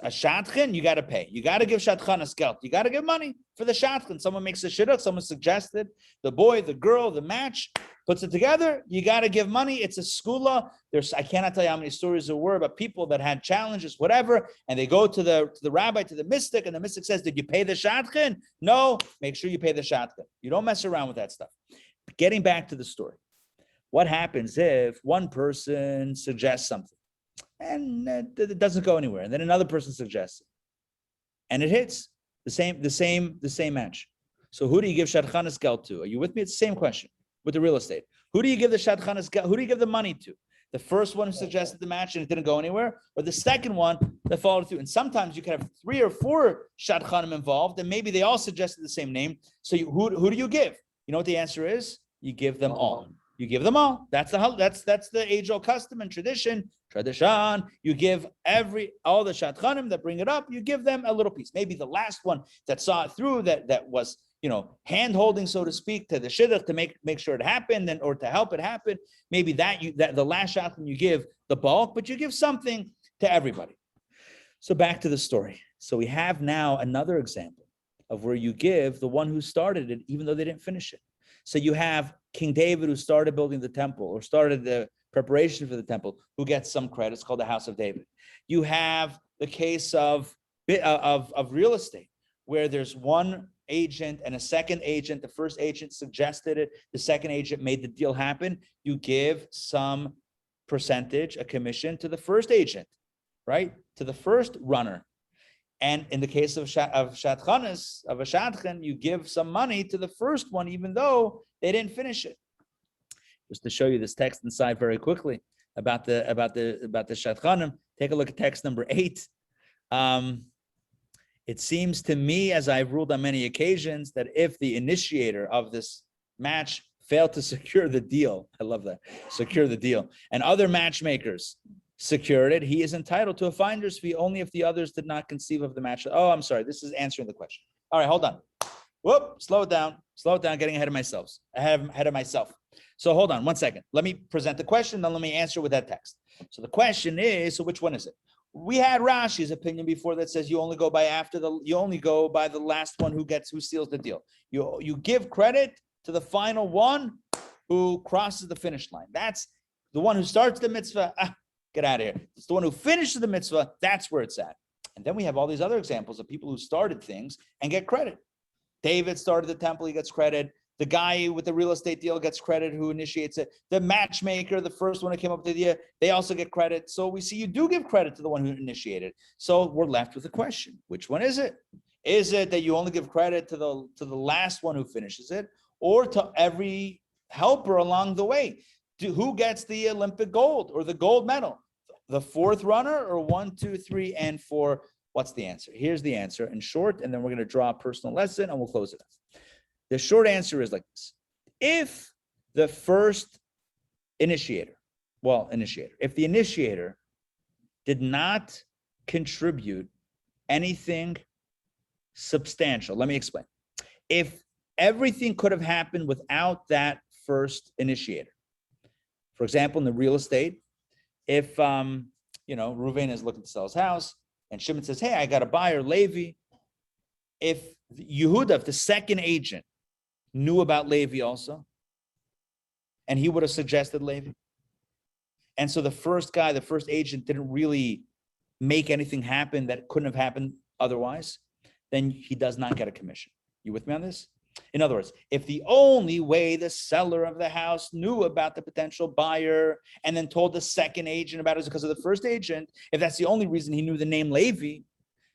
A shadchan, you got to pay. You got to give shadchanas gelt. You got to give money for the shadchan. Someone makes a shidduch, someone suggested, the boy, the girl, the match, puts it together. You got to give money. It's a skula. I cannot tell you how many stories there were about people that had challenges, whatever, and they go to the rabbi, to the mystic, and the mystic says, did you pay the shadchan? No, make sure you pay the shadchan. You don't mess around with that stuff. Getting back to the story. What happens if one person suggests something and it doesn't go anywhere, and then another person suggests it, and it hits the same match? So who do you give shadchanas gelt to? Are you with me? It's the same question with the real estate. Who do you give the shadchanas gelt? Who do you give the money to? The first one who suggested the match and it didn't go anywhere, or the second one that followed through? And sometimes you can have 3 or 4 shadchanim involved, and maybe they all suggested the same name. So who do you give? You know what the answer is? You give them all. You give them all. That's the age-old custom and tradition. You give all the shadchanim that bring it up, you give them a little piece. Maybe the last one that saw it through, that was hand-holding, so to speak, to the shidduch to make sure it happened, or to help it happen. Maybe that the last shadchan you give the bulk, but you give something to everybody. So back to the story. So we have now another example of where you give the one who started it, even though they didn't finish it. So you have King David, who started building the temple or started the preparation for the temple, who gets some credit. It's called the House of David. You have the case of real estate, where there's one agent and a second agent. The first agent suggested it. The second agent made the deal happen. You give some percentage, a commission, to the first agent, right? To the first runner. And in the case of shadchanas, of a shadchan, you give some money to the first one, even though they didn't finish it. Just to show you this text inside very quickly about the shadchanim, take a look at text number 8. It seems to me, as I've ruled on many occasions, that if the initiator of this match failed to secure the deal, I love that, secure the deal, and other matchmakers secured it, he is entitled to a finder's fee only if the others did not conceive of the match. Oh, I'm sorry. This is answering the question. All right, hold on. Whoop, slow it down, getting ahead of myself. So hold on 1 second. Let me present the question, then let me answer with that text. So the question is, so which one is it? We had Rashi's opinion before that says you only go by the last one who seals the deal. You give credit to the final one who crosses the finish line. That's the one who starts the mitzvah. Get out of here. It's the one who finishes the mitzvah. That's where it's at. And then we have all these other examples of people who started things and get credit. David started the temple, he gets credit. The guy with the real estate deal gets credit, who initiates it. The matchmaker, the first one who came up with the idea, they also get credit. So we see you do give credit to the one who initiated. So we're left with a question. Which one is it? Is it that you only give credit to the last one who finishes it, or to every helper along the way? Who gets the Olympic gold or the gold medal? The fourth runner, or 1, 2, 3, and 4 What's the answer? Here's the answer in short, and then we're going to draw a personal lesson and we'll close it up. The short answer is like this. If the first initiator, if the initiator did not contribute anything substantial, let me explain. If everything could have happened without that first initiator, for example, in the real estate, if Reuven is looking to sell his house and Shimon says, hey, I got a buyer, Levi. If Yehuda, the second agent, knew about Levi also, and he would have suggested Levi. And so the first agent didn't really make anything happen that couldn't have happened otherwise, then he does not get a commission. You with me on this? In other words, if the only way the seller of the house knew about the potential buyer and then told the second agent about it was because of the first agent, if that's the only reason he knew the name Levi,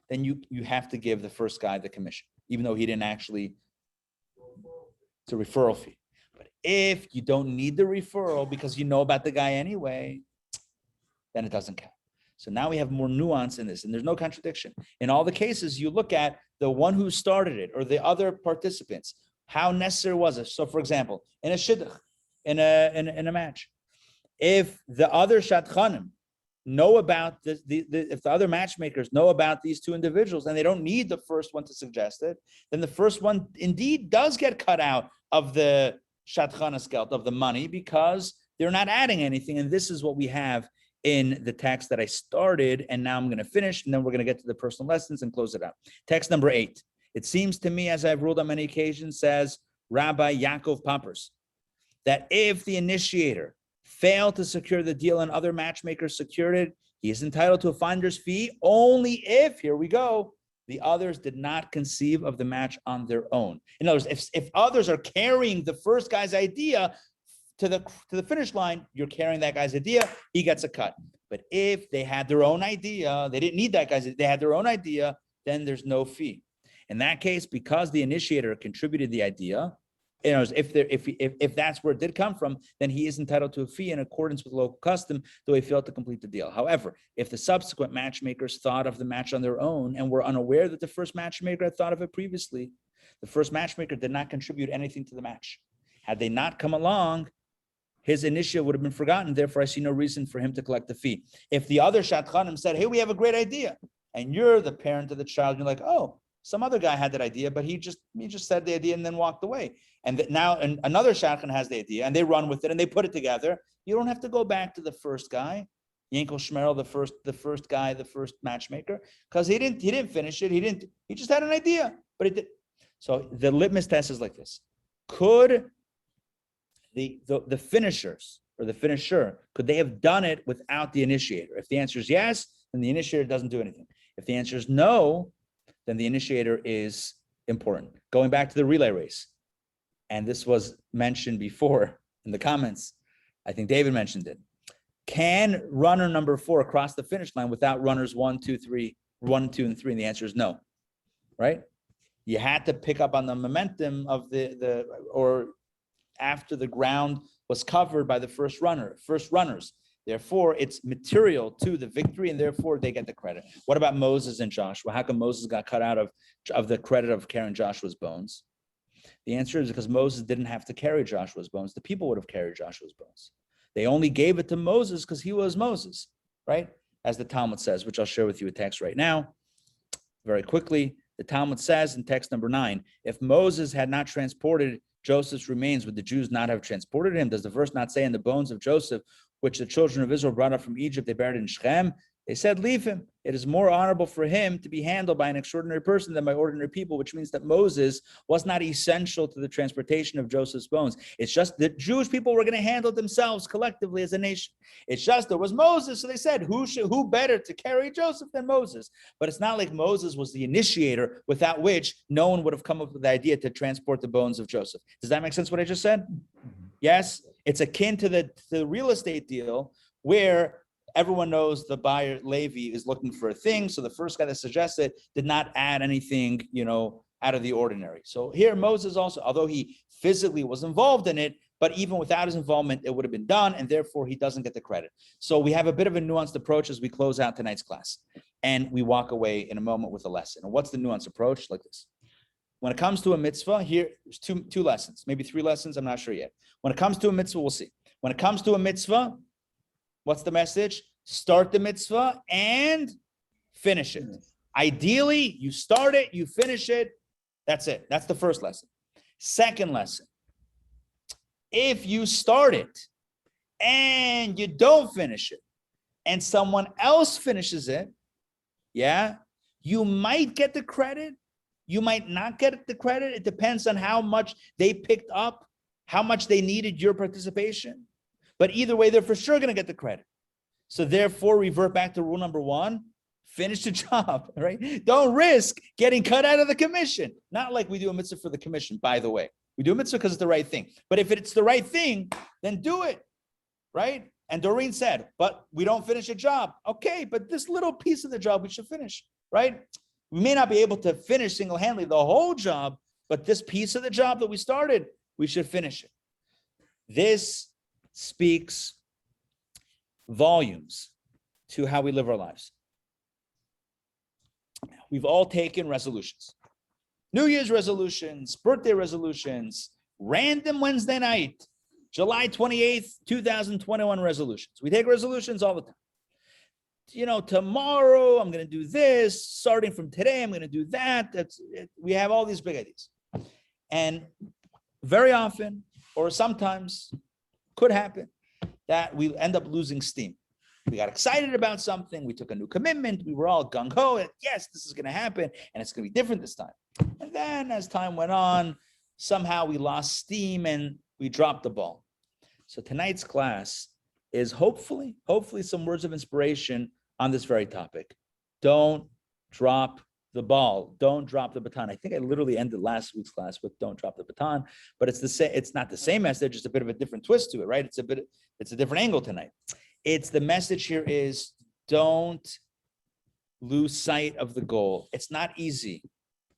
then you have to give the first guy the commission, even though he didn't actually, it's a referral fee. But if you don't need the referral because you know about the guy anyway, then it doesn't count. So now we have more nuance in this, and there's no contradiction. In all the cases, you look at the one who started it or the other participants. How necessary was it? So, for example, in a shidduch, in a match, if the other shadchanim know about if the other matchmakers know about these two individuals and they don't need the first one to suggest it, then the first one indeed does get cut out of the shadchanas geld, of the money, because they're not adding anything. And this is what we have in the text that I started, and now I'm going to finish, and then we're going to get to the personal lessons and close it out. Text number 8. It seems to me, as I've ruled on many occasions, says Rabbi Yaakov Poppers, that if the initiator failed to secure the deal and other matchmakers secured it, he is entitled to a finder's fee only if, here we go, the others did not conceive of the match on their own. In other words, if others are carrying the first guy's idea to the finish line, you're carrying that guy's idea, he gets a cut. But if they had their own idea, they didn't need that guy's, they had their own idea, then there's no fee. In that case, because the initiator contributed the idea, if that's where it did come from, then he is entitled to a fee in accordance with local custom, though he failed to complete the deal. However, if the subsequent matchmakers thought of the match on their own and were unaware that the first matchmaker had thought of it previously, the first matchmaker did not contribute anything to the match. Had they not come along, his initiative would have been forgotten. Therefore, I see no reason for him to collect the fee. If the other shadchanim said, hey, we have a great idea, and you're the parent of the child, you're like, oh, some other guy had that idea, but he just said the idea and then walked away. And now another shadchan has the idea, and they run with it and they put it together. You don't have to go back to the first guy, Yankel Shmerel, the first guy, the first matchmaker, because he didn't finish it. He just had an idea, but it did. So the litmus test is like this: could the finishers or the finisher, could they have done it without the initiator? If the answer is yes, then the initiator doesn't do anything. If the answer is no, then the initiator is important. Going back to the relay race, and this was mentioned before in the comments, I think David mentioned it. Can runner number 4 cross the finish line without runners 1, 2, and 3? And the answer is no, right? You had to pick up on the momentum of or after the ground was covered by the first runners. Therefore, it's material to the victory, and therefore they get the credit. What about Moses and Joshua? How come Moses got cut out of the credit of carrying Joshua's bones? The answer is because Moses didn't have to carry Joshua's bones. The people would have carried Joshua's bones. They only gave it to Moses because he was Moses, right? As the Talmud says, which I'll share with you a text right now. Very quickly, the Talmud says in text number 9, if Moses had not transported Joseph's remains, would the Jews not have transported him? Does the verse not say, in the bones of Joseph, which the children of Israel brought up from Egypt, they buried in Shechem? They said, leave him. It is more honorable for him to be handled by an extraordinary person than by ordinary people, which means that Moses was not essential to the transportation of Joseph's bones. It's just that Jewish people were going to handle it themselves collectively as a nation. It's just there was Moses, so they said, who better to carry Joseph than Moses? But it's not like Moses was the initiator, without which no one would have come up with the idea to transport the bones of Joseph. Does that make sense what I just said? Yes? It's akin to the real estate deal where everyone knows the buyer, Levi, is looking for a thing. So the first guy that suggested did not add anything, out of the ordinary. So here Moses also, although he physically was involved in it, but even without his involvement, it would have been done, and therefore he doesn't get the credit. So we have a bit of a nuanced approach as we close out tonight's class. and we walk away in a moment with a lesson. And what's the nuanced approach? Like this. When it comes to a mitzvah, here's two lessons, maybe 3 lessons, I'm not sure yet. When it comes to a mitzvah, we'll see. When it comes to a mitzvah, what's the message? Start the mitzvah and finish it. Ideally, you start it, you finish it. That's it. That's the first lesson. Second lesson, if you start it and you don't finish it and someone else finishes it, yeah, you might get the credit. You might not get the credit. It depends on how much they picked up, how much they needed your participation. But either way, they're for sure going to get the credit. So therefore, revert back to rule number 1, finish the job, right? Don't risk getting cut out of the commission. Not like we do a mitzvah for the commission, by the way. We do a mitzvah because it's the right thing. But if it's the right thing, then do it, right? And Doreen said, but we don't finish a job. Okay, but this little piece of the job we should finish, right? We may not be able to finish single-handedly the whole job, but this piece of the job that we started, we should finish it. This speaks volumes to how we live our lives. We've all taken resolutions. New Year's resolutions, birthday resolutions, random Wednesday night, July 28th, 2021 resolutions. We take resolutions all the time. You know, tomorrow I'm going to do this. Starting from today, I'm going to do that. We have all these big ideas. And very often, or sometimes, could happen that we end up losing steam. We got excited about something. We took a new commitment. We were all gung-ho. Yes, this is going to happen, and it's going to be different this time. And then as time went on, somehow we lost steam and we dropped the ball. So tonight's class is hopefully some words of inspiration on this very topic. Don't drop the ball. Don't drop the baton. I think I literally ended last week's class with "Don't drop the baton," but it's the same. It's not the same message. It's a bit of a different twist to it, right? It's a different angle tonight. It's the message here is don't lose sight of the goal. It's not easy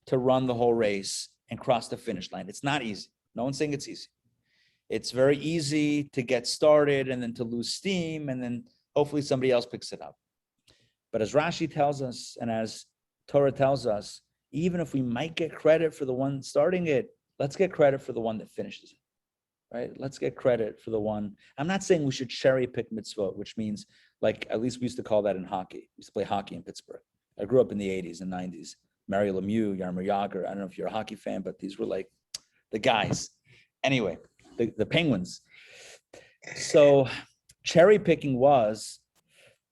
to run the whole race and cross the finish line. It's not easy. No one's saying it's easy. It's very easy to get started and then to lose steam, and then hopefully somebody else picks it up. But as Rashi tells us, and as Torah tells us, even if we might get credit for the one starting it, let's get credit for the one that finishes it, right? Let's get credit for the one. I'm not saying we should cherry pick mitzvot, which means, like, at least we used to call that in hockey. We used to play hockey in Pittsburgh. I grew up in the 80s and 90s. Mario Lemieux, Yarmir Yager. I don't know if you're a hockey fan, but these were like the guys. Anyway, the Penguins. So cherry picking was,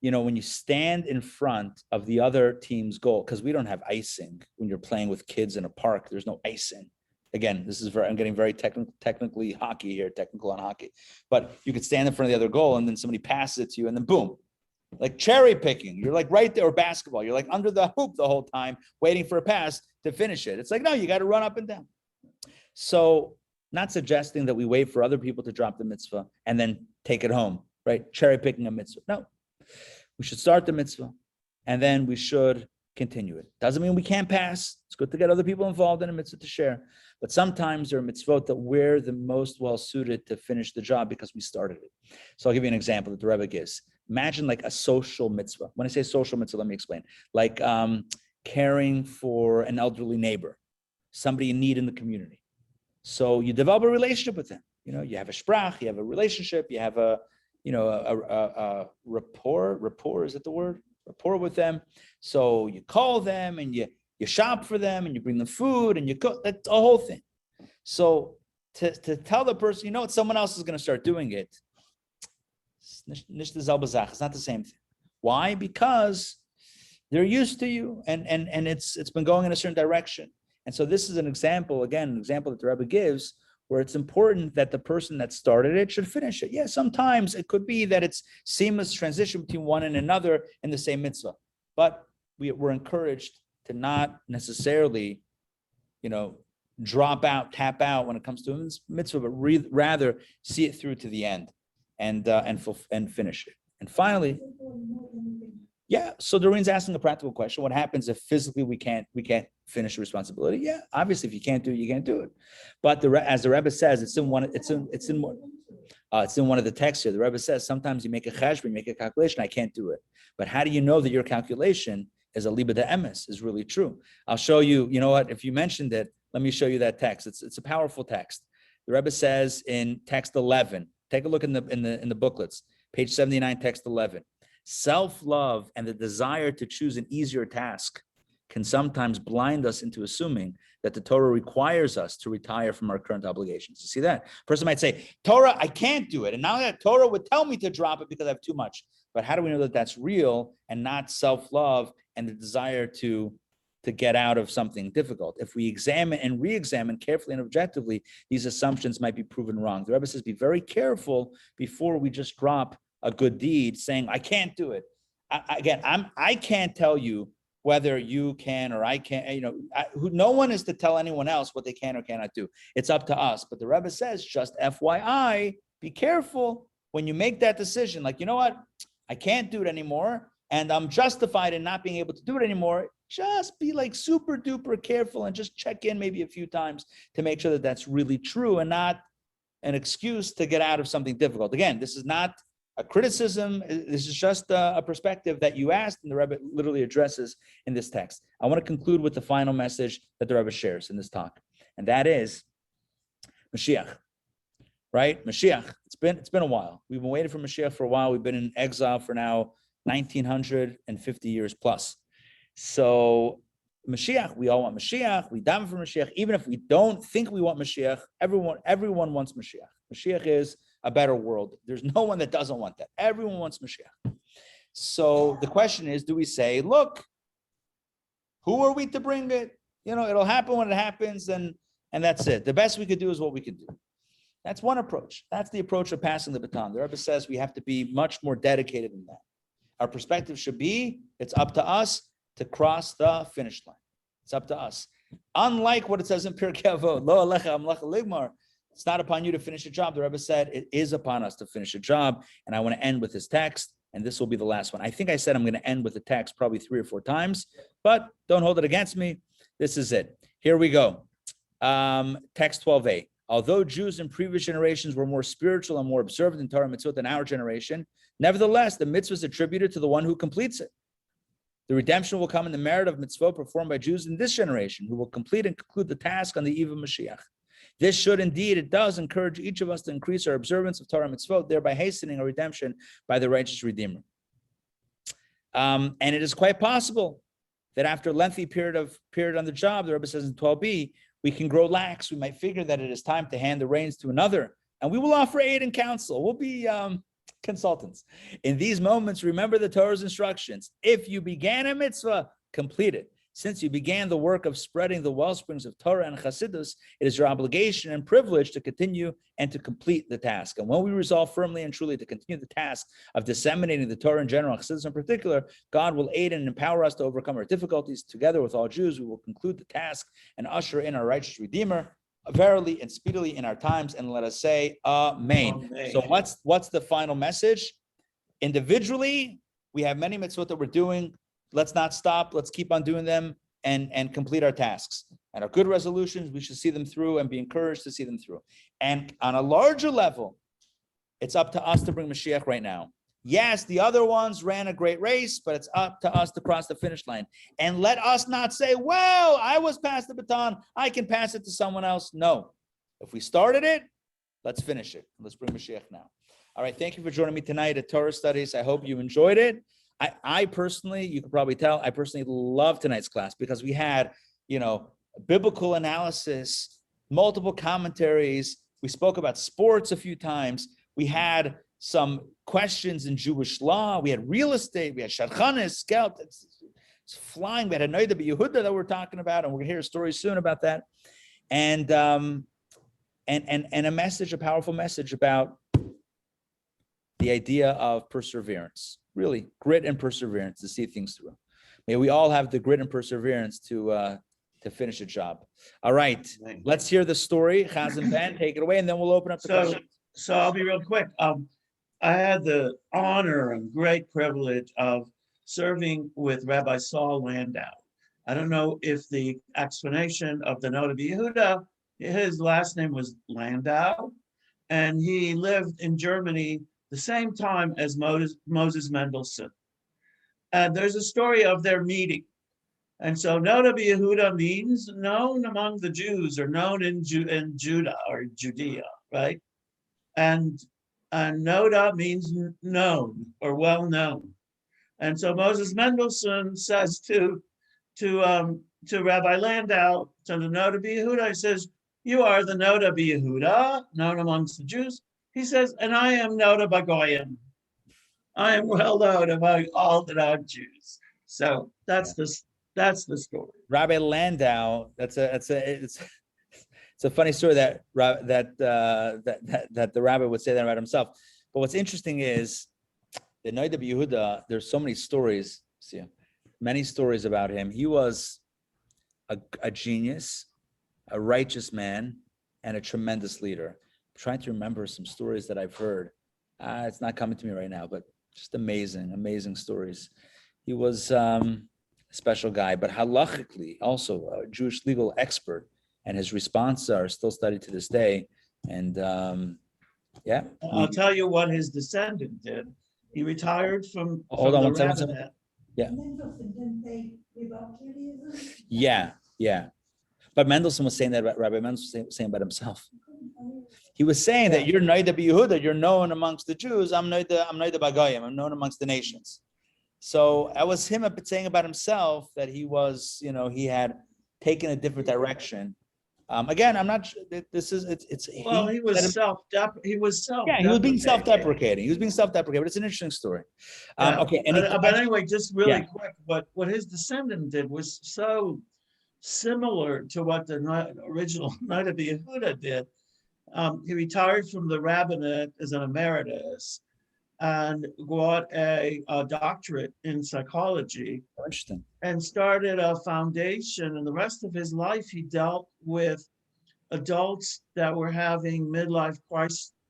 you know, when you stand in front of the other team's goal, because we don't have icing when you're playing with kids in a park. There's no icing. Again, this is I'm getting very technically hockey here, technical on hockey. But you could stand in front of the other goal and then somebody passes it to you and then boom. Like cherry picking. You're like right there, or basketball. You're like under the hoop the whole time, waiting for a pass to finish it. It's like, no, you got to run up and down. So not suggesting that we wait for other people to drop the mitzvah and then take it home, right? Cherry picking a mitzvah. No. We should start the mitzvah and then we should continue it. Doesn't mean we can't pass. It's good to get other people involved in a mitzvah to share. But sometimes there are mitzvot that we're the most well suited to finish the job because we started it. So I'll give you an example that the Rabbi gives. Imagine like a social mitzvah. When I say social mitzvah, let me explain. Like caring for an elderly neighbor, somebody in need in the community. So you develop a relationship with them. You know, you have a sprach, you have a relationship, you have a rapport, is it the word? Rapport with them. So you call them and you shop for them and you bring them food and you cook. That's a whole thing. So to tell the person, you know what, someone else is going to start doing it. It's not the same thing. Why? Because they're used to you and it's been going in a certain direction. And so this is an example that the Rebbe gives where it's important that the person that started it should finish it. Yeah, sometimes it could be that it's seamless transition between one and another in the same mitzvah. But we're encouraged to not necessarily, drop out, tap out when it comes to a mitzvah, but rather see it through to the end and finish it. And finally, so Doreen's asking a practical question. What happens if physically we can't finish the responsibility? Yeah, obviously, if you can't do it, you can't do it. But as the Rebbe says, it's in one of the texts here. The Rebbe says sometimes you make a cheshbon, you make a calculation. I can't do it. But how do you know that your calculation is a liba de emes, is really true. I'll show you, you know what, if you mentioned it, let me show you that text. It's a powerful text. The Rebbe says in text 11, take a look in the booklets, page 79, text 11. Self-love and the desire to choose an easier task can sometimes blind us into assuming that the Torah requires us to retire from our current obligations. You see that? A person might say, Torah, I can't do it. And now that Torah would tell me to drop it because I have too much. But how do we know that that's real and not self-love and the desire to get out of something difficult? If we examine and re-examine carefully and objectively, these assumptions might be proven wrong. The Rebbe says, be very careful before we just drop a good deed saying, I can't do it. I can't tell you whether you can or I can, no one is to tell anyone else what they can or cannot do. It's up to us. But the Rebbe says, just FYI, be careful when you make that decision. Like, you know what? I can't do it anymore, and I'm justified in not being able to do it anymore. Just be like super duper careful and just check in maybe a few times to make sure that that's really true and not an excuse to get out of something difficult. Again, this is not a criticism. This is just a perspective that you asked, and the Rebbe literally addresses in this text. I want to conclude with the final message that the Rebbe shares in this talk, and that is Mashiach. Right, Mashiach. It's been a while. We've been waiting for Mashiach for a while. We've been in exile for now 1950 years plus. So Mashiach, we all want Mashiach. We daven for Mashiach, even if we don't think we want Mashiach. Everyone wants Mashiach. Mashiach is a better world. There's no one that doesn't want that. Everyone wants Mashiach. So the question is, do we say, look, who are we to bring it? It'll happen when it happens, and that's it. The best we could do is what we could do. That's one approach. That's the approach of passing the baton. The Rebbe says we have to be much more dedicated than that. Our perspective should be, it's up to us to cross the finish line. It's up to us. Unlike what it says in Pirkei Avot, Lo alecha amlacha ligmar, it's not upon you to finish a job. The Rebbe said it is upon us to finish a job. And I want to end with this text, and this will be the last one. I think I said I'm going to end with the text probably 3 or 4 times, but don't hold it against me. This is it. Here we go. Text 12a. Although Jews in previous generations were more spiritual and more observant in Torah and Mitzvot than our generation, nevertheless, the mitzvah is attributed to the one who completes it. The redemption will come in the merit of mitzvot performed by Jews in this generation, who will complete and conclude the task on the eve of Mashiach. This should indeed, it does encourage each of us to increase our observance of Torah and Mitzvot, thereby hastening our redemption by the righteous Redeemer. And it is quite possible that after a lengthy period on the job, the Rebbe says in 12b, we can grow lax. We might figure that it is time to hand the reins to another, and we will offer aid and counsel. We'll be consultants. In these moments, remember the Torah's instructions. If you began a mitzvah, complete it. Since you began the work of spreading the wellsprings of Torah and Chassidus, it is your obligation and privilege to continue and to complete the task. And when we resolve firmly and truly to continue the task of disseminating the Torah in general, Chassidus in particular, God will aid and empower us to overcome our difficulties. Together with all Jews, we will conclude the task and usher in our righteous Redeemer, verily and speedily in our times. And let us say, Amen. So what's the final message? Individually, we have many mitzvot that we're doing. Let's not stop. Let's keep on doing them and complete our tasks. And our good resolutions, we should see them through and be encouraged to see them through. And on a larger level, it's up to us to bring Mashiach right now. Yes, the other ones ran a great race, but it's up to us to cross the finish line. And let us not say, well, I was passed the baton, I can pass it to someone else. No. If we started it, let's finish it. Let's bring Mashiach now. All right, thank you for joining me tonight at Torah Studies. I hope you enjoyed it. I personally, you can probably tell, I personally love tonight's class because we had, biblical analysis, multiple commentaries. We spoke about sports a few times. We had some questions in Jewish law. We had real estate. We had shadchanis, scout. It's flying. We had a Noida B'Yehuda that we're talking about, and we're going to hear a story soon about that. And a message, a powerful message about the idea of perseverance. Really, grit and perseverance to see things through. May we all have the grit and perseverance to finish a job. All right, let's hear the story. Chazan Ben, take it away, and then we'll open up the questions.
So I'll be real quick. I had the honor and great privilege of serving with Rabbi Saul Landau. I don't know if the explanation of the Noda B'Yehuda, his last name was Landau, and he lived in Germany the same time as Moses Mendelssohn. And there's a story of their meeting. And so Noda Yehuda means known among the Jews, or known in Judah or Judea, right? And Noda means known or well known. And so Moses Mendelssohn says to Rabbi Landau, to the Noda Yehuda, he says, "You are the Noda Yehuda, known amongst the Jews." He says, "And I am Noda Bagoyim. I am well known among all the non-Jews." So that's the story.
Rabbi Landau, it's a funny story that the rabbi would say that about himself. But what's interesting is the Noda Yehuda, there's so many stories, many stories about him. He was a genius, a righteous man, and a tremendous leader. I'm trying to remember some stories that I've heard. It's not coming to me right now, but just amazing stories. He was a special guy, but halachically also a Jewish legal expert, and his responses are still studied to this day. And
I'll tell you what his descendant did. He retired from
Hold on
the
one second.
rabbinate.
Yeah. But Mendelssohn was saying that about Rabbi Mendelssohn was saying about himself. He was saying that you're Noda Yehuda, you're known amongst the Jews. I'm Noda Bagoyim, I'm known amongst the nations. So that was him saying about himself that he was, he had taken a different direction. Again, I'm not sure that this is,
Well, he was self-deprecating.
He was being self-deprecating. But it's an interesting story. Okay.
But anyway, just really quick, what his descendant did was so similar to what the original Noda Yehuda did. He retired from the rabbinate as an emeritus and got a doctorate in psychology.
Interesting.
And started a foundation, and the rest of his life he dealt with adults that were having midlife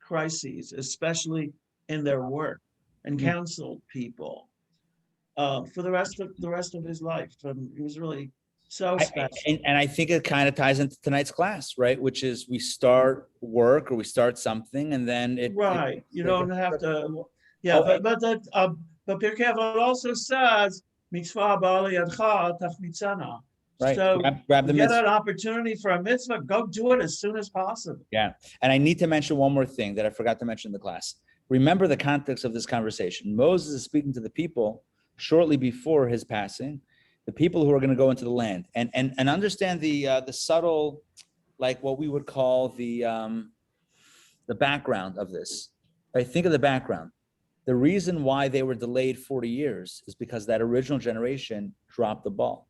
crises, especially in their work, and counseled people for the rest of his life. And he was really so special.
And I think it kind of ties into tonight's class, right? Which is we start work or we start something, and then
you don't have to. Yeah, but Pirkei Avot also says, Mitzvah ba'al yadcha tach mitzana.
Right.
So
grab the
get
mitzvah.
an opportunity for a mitzvah, go do it as soon as possible.
Yeah. And I need to mention one more thing that I forgot to mention in the class. Remember the context of this conversation. Moses is speaking to the people shortly before his passing, the people who are going to go into the land, and understand the subtle, like what we would call the background of this. Right? Think of the background. The reason why they were delayed 40 years is because that original generation dropped the ball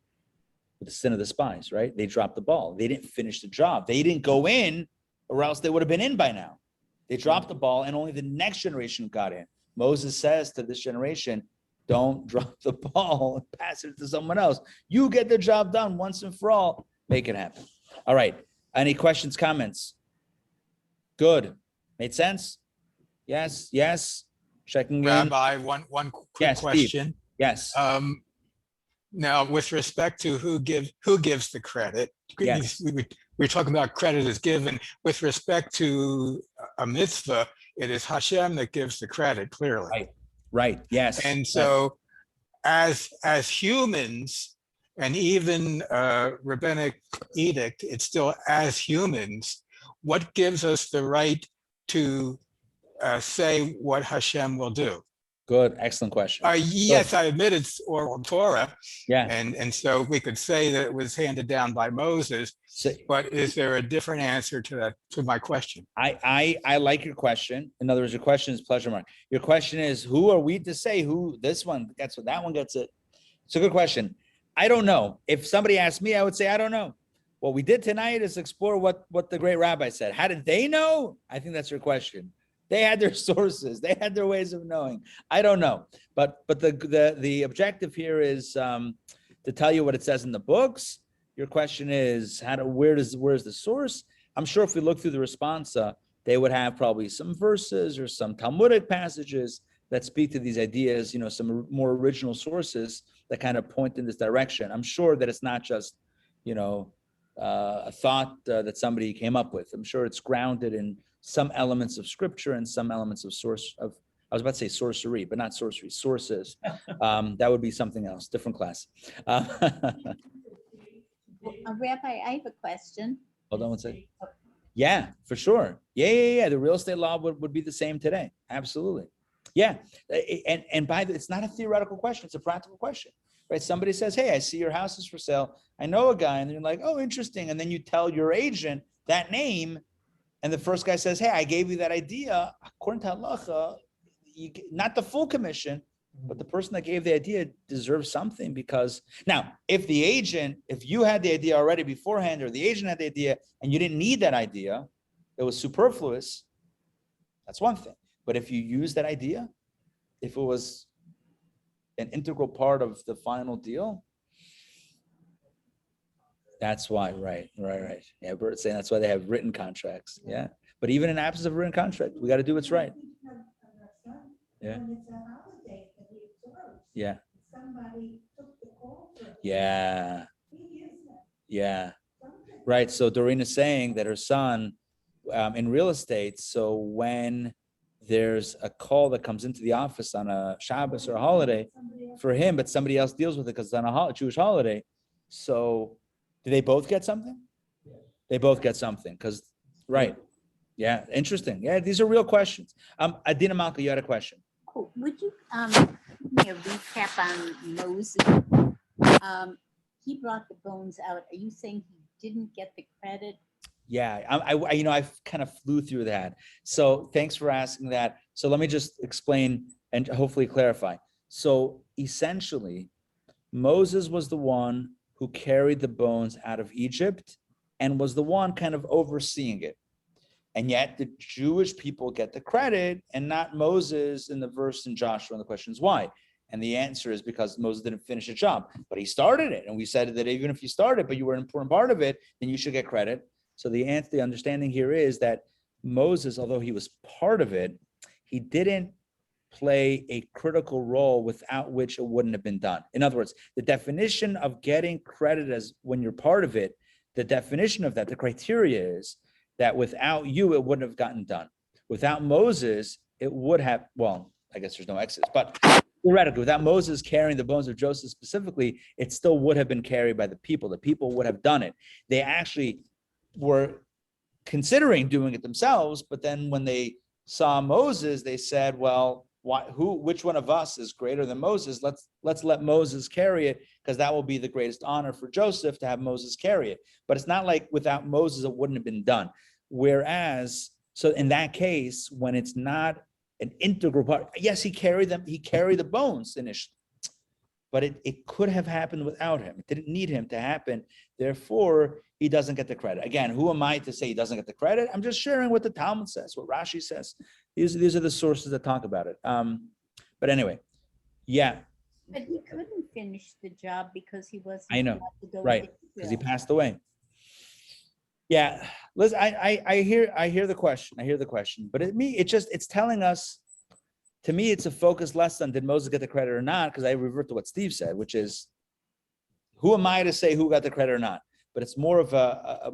with the sin of the spies, right? They dropped the ball. They didn't finish the job. They didn't go in, or else they would have been in by now. They dropped the ball, and only the next generation got in. Moses says to this generation, don't drop the ball and pass it to someone else. You get the job done once and for all. Make it happen. All right. Any questions, comments? Good. Made sense? Yes. Checking in.
Rabbi, one quick question.
Steve. Yes.
Now, with respect to who gives the credit,
Yes.
we're talking about credit is given. With respect to a mitzvah, it is Hashem that gives the credit, clearly.
Right. Yes.
And so, as humans, and even rabbinic edict, it's still as humans. What gives us the right to say what Hashem will do?
Good. Excellent question.
Yes, I admit it's oral Torah.
Yeah.
And so we could say that it was handed down by Moses, but is there a different answer to that, to my question?
I like your question. In other words, your question is pleasure mark. Your question is, who are we to say who this one gets it, that one gets it? It's a good question. I don't know. If somebody asked me, I would say, I don't know. What we did tonight is explore what the great rabbi said. How did they know? I think that's your question. They had their sources. They had their ways of knowing. I don't know. But the objective here is to tell you what it says in the books. Your question is, where's the source? I'm sure if we look through the responsa, they would have probably some verses or some Talmudic passages that speak to these ideas, some more original sources that kind of point in this direction. I'm sure that it's not just, a thought that somebody came up with. I'm sure it's grounded in some elements of scripture and some elements of source of I was about to say sorcery, but not sorcery, sources. That would be something else, different class.
Rabbi, I have a question.
Hold on one second. Yeah, for sure. Yeah. The real estate law would be the same today. Absolutely. Yeah. And it's not a theoretical question. It's a practical question, right? Somebody says, hey, I see your house is for sale. I know a guy. And you're like, oh, interesting. And then you tell your agent that name. And the first guy says, hey, I gave you that idea. According to halacha, not the full commission, but the person that gave the idea deserves something, because now if you had the idea already beforehand, or the agent had the idea and you didn't need that idea, it was superfluous, that's one thing. But if you use that idea, if it was an integral part of the final deal, that's why, right. Yeah, Bert's saying that's why they have written contracts. Yeah, but even in absence of a written contract, we got to do what's right. Yeah. Yeah. Yeah. Right. So Doreen is saying that her son in real estate, so when there's a call that comes into the office on a Shabbos or a holiday for him, but somebody else deals with it because it's on a Jewish holiday. So do they both get something? They both get something because, right. Yeah. Interesting. Yeah. These are real questions. Adina Malka, you had a question.
Oh, would you give me a recap on Moses? He brought the bones out. Are you saying he didn't get the credit?
Yeah, I kind of flew through that. So thanks for asking that. So let me just explain and hopefully clarify. So essentially, Moses was the one who carried the bones out of Egypt and was the one kind of overseeing it. And yet the Jewish people get the credit and not Moses in the verse in Joshua. And the question is why? And the answer is because Moses didn't finish the job, but he started it. And we said that even if you started, but you were an important part of it, then you should get credit. So the understanding here is that Moses, although he was part of it, he didn't play a critical role without which it wouldn't have been done. In other words, the definition of getting credit as when you're part of it, the definition of that, the criteria is that without you, it wouldn't have gotten done. Without Moses, it would have, well, I guess there's no Exodus, but theoretically, without Moses carrying the bones of Joseph specifically, it still would have been carried by the people. The people would have done it. They actually were considering doing it themselves, but then when they saw Moses, they said, well, which one of us is greater than Moses? Let's let Moses carry it, because that will be the greatest honor for Joseph to have Moses carry it. But it's not like without Moses, it wouldn't have been done. Whereas, so in that case, when it's not an integral part, yes, he carried the bones initially, but it could have happened without him. It didn't need him to happen. Therefore, he doesn't get the credit. Again, who am I to say he doesn't get the credit? I'm just sharing what the Talmud says, what Rashi says. These are the sources that talk about it. But anyway, yeah.
But he couldn't finish the job because he wasn't.
I know,
allowed to go
right?
to
Because he
Israel.
passed away. Yeah, listen, I hear the question. I hear the question, but it's telling us. To me, it's a focus less on did Moses get the credit or not, because I revert to what Steve said, which is, who am I to say who got the credit or not? But it's more of a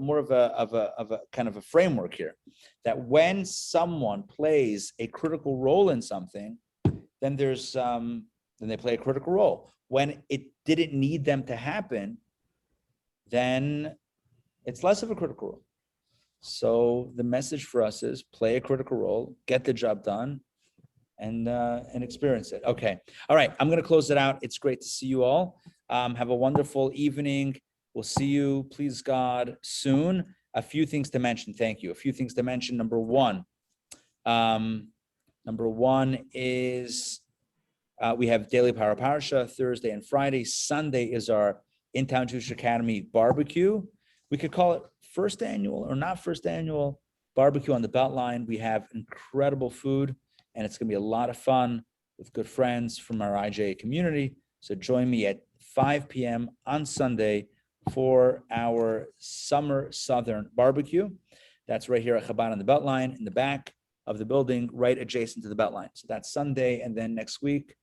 kind of a framework here, that when someone plays a critical role in something, then they play a critical role. When it didn't need them to happen, then it's less of a critical role. So the message for us is play a critical role, get the job done, and experience it. Okay. All right. I'm going to close it out. It's great to see you all. Have a wonderful evening. We'll see you, please God, soon. A few things to mention. Thank you. A few things to mention. Number one is we have Daily Power Parsha Thursday and Friday. Sunday is our Intown Jewish Academy barbecue. We could call it first annual or not first annual barbecue on the Beltline. We have incredible food, and it's going to be a lot of fun with good friends from our IJ community. So join me at 5 p.m. on Sunday for our summer Southern barbecue. That's right here at Chabad on the Beltline in the back of the building, right adjacent to the Beltline. So that's Sunday, and then next week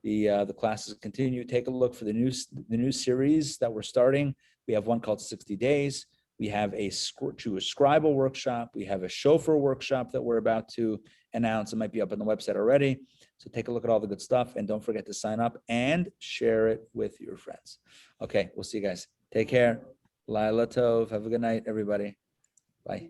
the classes continue. Take a look for the new series that we're starting. We have one called 60 Days, We have a Jewish scribal workshop. We have a chauffeur workshop that we're about to announce. It might be up on the website already. So take a look at all the good stuff and don't forget to sign up and share it with your friends. Okay, we'll see you guys. Take care. Laila Tov. Have a good night, everybody. Bye.